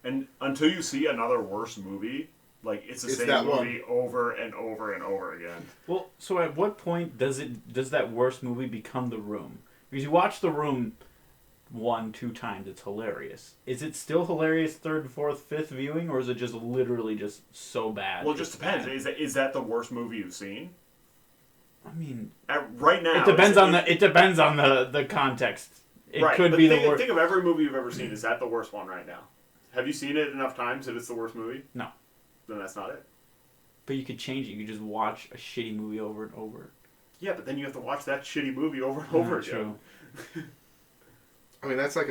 And until you see another worse movie, like, it's the same movie over and over and over again. Well, so at what point does that worst movie become The Room? Because you watch The Room 1-2 times, it's hilarious. Is it still hilarious third, fourth, fifth viewing, or is it just literally just so bad? Well, it just depends. Is that the worst movie you've seen? I mean, right now, it depends on the context. It right, could but be the worst. Think of every movie you've ever seen. Is that the worst one right now? Have you seen it enough times that it's the worst movie? No. Then that's not it. But you could change it. You could just watch a shitty movie over and over. Yeah, but then you have to watch that shitty movie over and over again. True. I mean, that's like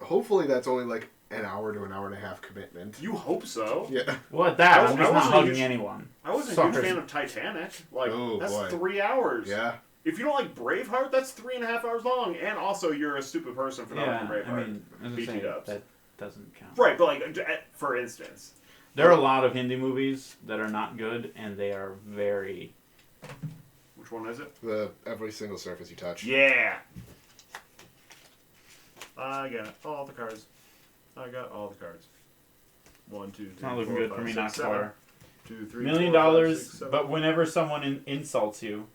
hopefully that's only like an hour to an hour and a half commitment. You hope so. Yeah. Well, at that, I I'm just not wasn't a hugging huge- anyone. I wasn't a Sorry. huge fan of Titanic. Like, Oh, that's boy. 3 hours. Yeah. If you don't like Braveheart, that's 3.5 hours long. And also, you're a stupid person for not liking Braveheart. I mean, as I BT say, dubs. that doesn't count. Right, but like, for instance. There are a lot of Hindi movies that are not good, and they are very... Which one is it? Every single surface you touch. Yeah! I got all the cards. I got all the cards. 1, 2, 3, It's not looking 4, good 5, for me, 6, not 7. far. 2, 3, $1 million, 4, 5, 6, 7. but whenever someone insults you...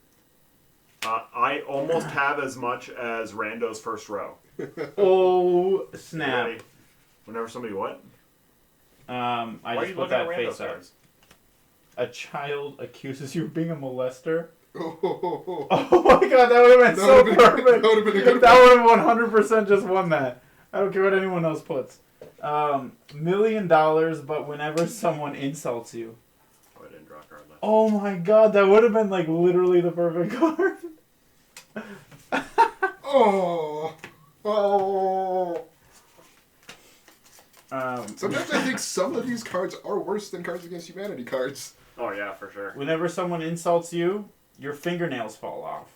I almost have as much as Rando's first row. Oh, You snap. ready? Whenever somebody what? I Why are just you put looking at that Rando's face up. cards? A child accuses you of being a molester. Oh, Oh my god, that would have been so perfect. That would have been a good That one. would have 100% just won that. I don't care what anyone else puts. $1 million, but whenever someone insults you. Oh, I didn't draw a card left. Oh my god, that would have been like literally the perfect card. Oh. Oh. Sometimes I think some of these cards are worse than Cards Against Humanity cards. Oh, yeah, for sure. Whenever someone insults you, your fingernails fall off.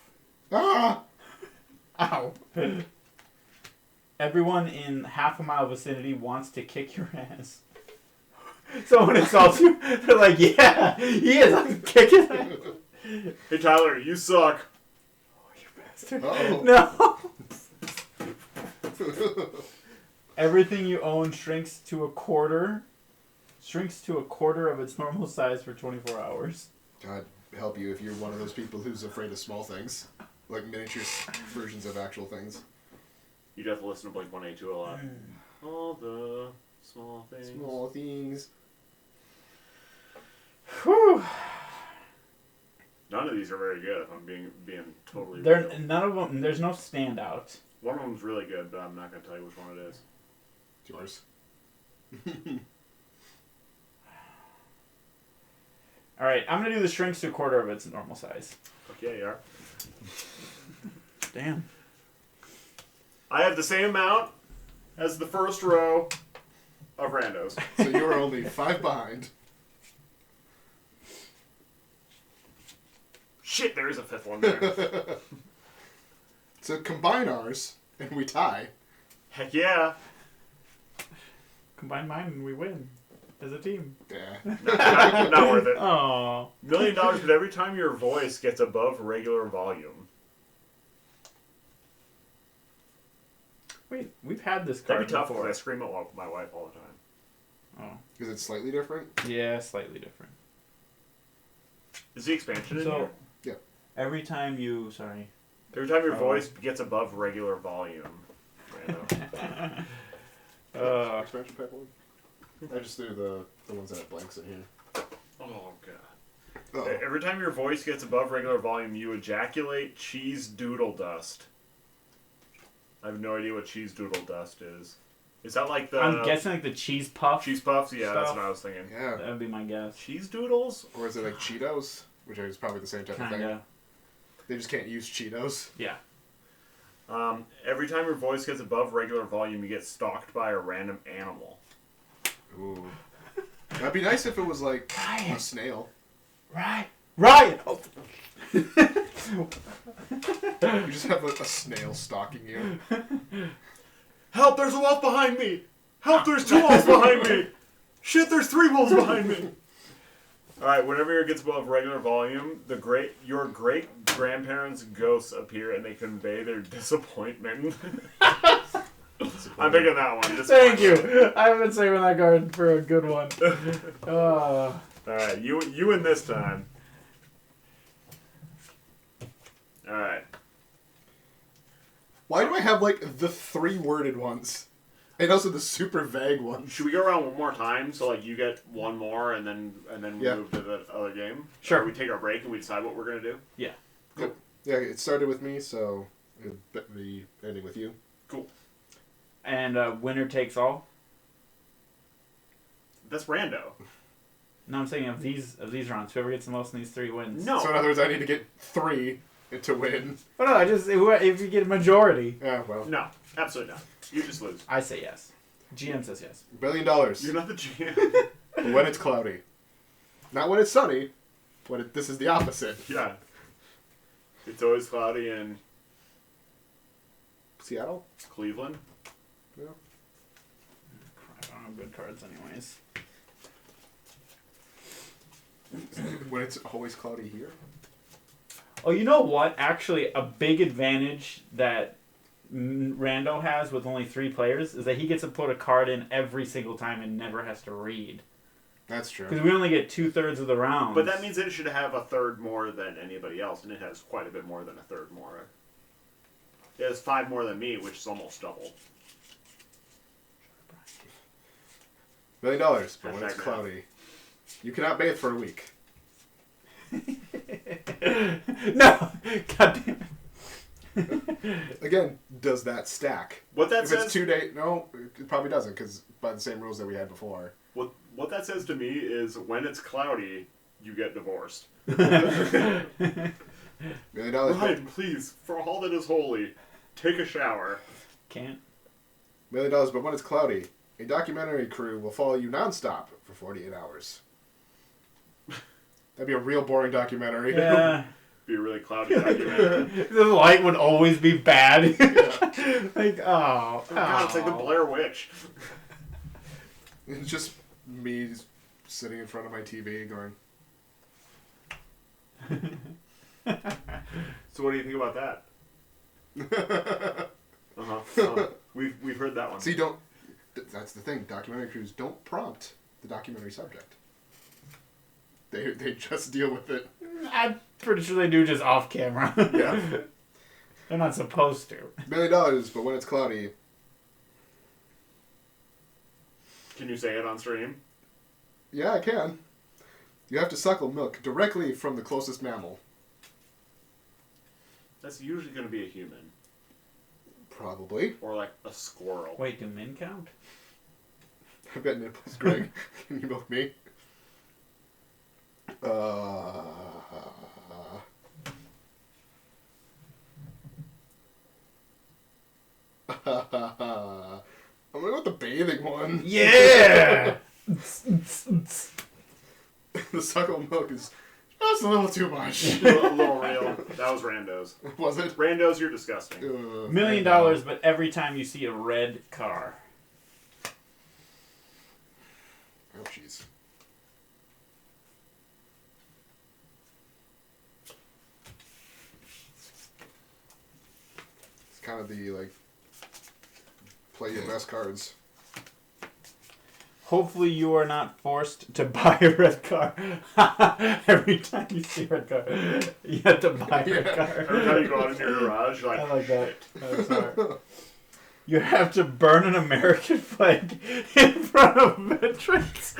Ah! Ow. Everyone in half a mile vicinity wants to kick your ass. Someone insults you, they're like, yeah, he is, I'm kicking him. Hey, Tyler, you suck. Oh, you bastard. Uh-oh. No. Everything you own shrinks to a quarter of its normal size for 24 hours. God help you if you're one of those people who's afraid of small things. Like miniature versions of actual things. You'd have to listen to Blink 182 a lot. All the small things. Small things. Whew. None of these are very good, if I'm being totally They're, real. none of them, there's no standout. One of them's really good, but I'm not going to tell you which one it is. It's yours. Alright, I'm going to do the shrinks to a quarter of its normal size. Fuck yeah, you are. Damn. I have the same amount as the first row of randos. So you were only 5 behind. Shit, there is a fifth one there. So combine ours, and we tie. Heck yeah. Combine mine and we win. As a team. Yeah. Not worth it. Oh. $1 million, but every time your voice gets above regular volume. Wait, we've had this That'd card be tough before. because I scream at my wife all the time. Oh. Is it slightly different? Yeah, slightly different. Is the expansion in So, here? Yeah. every time you... Sorry. Every time your Oh. voice gets above regular volume. Rando. Expansion pack one? I just threw the ones that have blanks in here. Oh, God. Oh. Every time your voice gets above regular volume, you ejaculate cheese doodle dust. I have no idea what cheese doodle dust is. Is that like the... I'm guessing like the cheese puff. Cheese puffs? Yeah, that's stuff. what I was thinking. Yeah. That would be my guess. Cheese doodles? Or is it like Cheetos? Which is probably the same type of thing. Kinda. They just can't use Cheetos. Yeah. Every time your voice gets above regular volume, you get stalked by a random animal. Ooh. That'd be nice if it was like Ryan. a snail. Right. Right. Oh. You just have a snail stalking you. Help, there's a wolf behind me! Help, there's 2 wolves behind me! Shit, there's 3 wolves behind me! Alright, whenever it gets above regular volume, your great-grandparents' ghosts appear and they convey their disappointment. I'm picking that one. Thank you. I've been saving that card for a good one. Alright, you win this time. Alright. Why do I have, like, the 3-worded ones? And also the super vague ones. Should we go around one more time so like you get one more and then we move to the other game? Sure. Or we take our break and we decide what we're gonna do. Yeah. Cool. Yeah, it started with me, so it'll be ending with you. Cool. And winner takes all. That's rando. No, I'm saying of these rounds, whoever gets the most in these 3 wins. No. So in other words, I need to get 3 to win. But no, if you get a majority. Yeah, well. No, absolutely not. You just lose. I say yes. GM says yes. $1 billion. You're not the GM. When it's cloudy. Not when it's sunny. This is the opposite. Yeah. It's always cloudy in Seattle? Cleveland. Yeah. Crap, I don't have good cards anyways. When it's always cloudy here? Oh, you know what? Actually, a big advantage that Rando has with only 3 players is that he gets to put a card in every single time and never has to read. That's true. Because we only get 2/3 of the rounds. But that means that it should have a third more than anybody else, and it has quite a bit more than a third more. It has 5 more than me, which is almost double. $1 million, but when it's Hashtag cloudy. You cannot bathe for a week. No! God damn it. Again, does that stack? What that If says, it's 2 days, no, it probably doesn't, because by the same rules that we had before. what that says to me is when it's cloudy, you get divorced. $1 million. Ryan, please, for all that is holy, take a shower. Can't. $1 million, but when it's cloudy, a documentary crew will follow you nonstop for 48 hours. That'd be a real boring documentary. Yeah. Be a really cloudy documentary. The light would always be bad. Yeah. Like, oh. Oh God, it's like the Blair Witch. It's just me sitting in front of my TV going, So what do you think about that? Uh-huh. We've heard that one. see, don't. That's the thing. Documentary crews don't prompt the documentary subject. They just deal with it. I'm pretty sure they do just off camera. Yeah. They're not supposed to. $1 million, but when it's cloudy, Can you say it on stream? yeah, I can. You have to suckle milk directly from the closest mammal. That's usually going to be a human. Probably. Or like a squirrel. Wait, do men count? I've got nipples, Greg. Can you milk me? I'm gonna go with the bathing one. Yeah! The suckle milk is just a little too much. A little real. That was randos. Was it? Randos, you're disgusting. $1 million, but every time you see a red car. Oh, jeez. It's kind of the, like, play your best cards. Hopefully you are not forced to buy a red car. Every time you see a red car, you have to buy a red Yeah. car. Every time you go out into your garage, you're like, I like that. That's smart. You have to burn an American flag in front of veterans.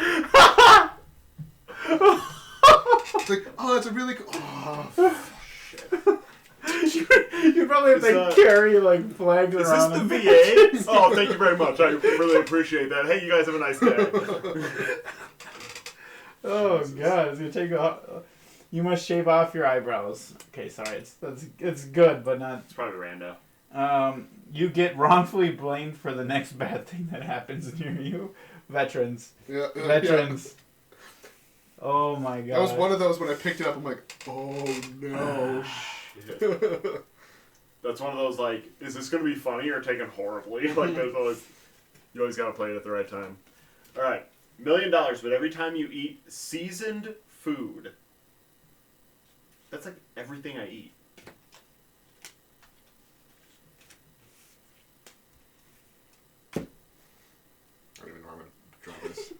It's like, oh, that's a really cool... Oh, You probably have to carry like flags is around. this the them. VA? Oh, thank you very much. I really appreciate that. Hey, you guys have a nice day. Oh god, it's gonna take off. You must shave off your eyebrows. Okay, sorry. It's good, but not. It's probably rando. You get wrongfully blamed for the next bad thing that happens near you. Veterans. yeah, Veterans. Oh my god. That was one of those when I picked it up, I'm like, oh no. That's one of those, like, is this going to be funny or taken horribly? Like, there's always, you always got to play it at the right time. All right, $1 million, but every time you eat seasoned food, that's like everything I eat. I don't even know how I'm going to draw this.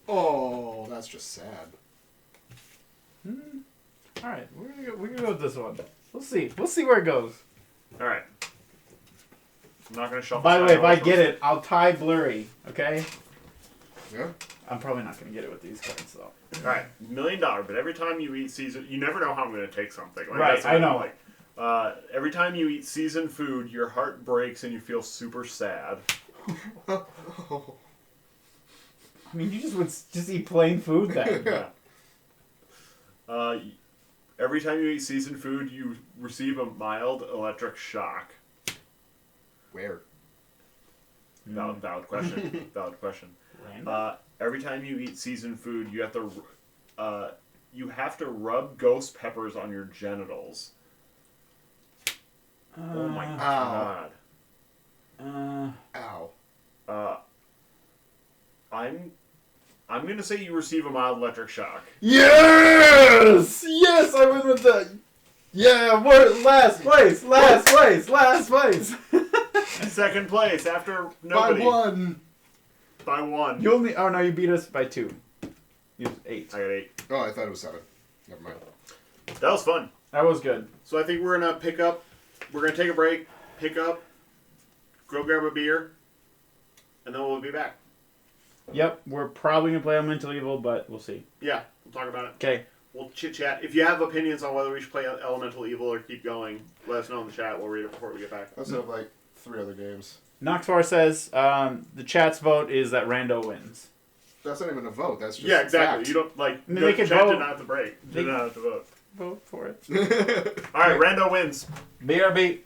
Oh, that's just sad. All right, we're gonna go with this one. We'll see where it goes. All right, I'm not gonna shuffle. By the way, if I first. get it, I'll tie Blurry. Okay. Yeah. I'm probably not gonna get it with these cards though. All right, $1 million. But every time you eat seasoned, you never know how I'm gonna take something. Like, Right, that's what I know. Like, every time you eat seasoned food, your heart breaks and you feel super sad. I mean, you just would just eat plain food then. Yeah. Every time you eat seasoned food, you receive a mild electric shock. Where? Valid question. Valid question. Random? Every time you eat seasoned food, you have to rub ghost peppers on your genitals. Oh my god. Ow. I'm gonna say you receive a mild electric shock. Yes! Yes, I win with that. Yeah, we're last place. Second place after nobody. By one. By one. You only. Oh no, you beat us by 2. You have 8. I got 8. Oh, I thought it was 7. Never mind. That was fun. That was good. So I think we're gonna pick up. We're gonna take a break, pick up, go grab a beer, and then we'll be back. Yep, we're probably gonna play Elemental Evil, but we'll see. Yeah, we'll talk about it. Okay. We'll chit chat. If you have opinions on whether we should play Elemental Evil or keep going, let us know in the chat. We'll read it before we get back. I also have like 3 other games. Noxvar says the chat's vote is that Rando wins. That's not even a vote. That's just Yeah, exactly. fact. You don't like. I mean, the they can chat vote. did not have to break. Did not have to vote. Vote for it. All right, Rando wins. BRB.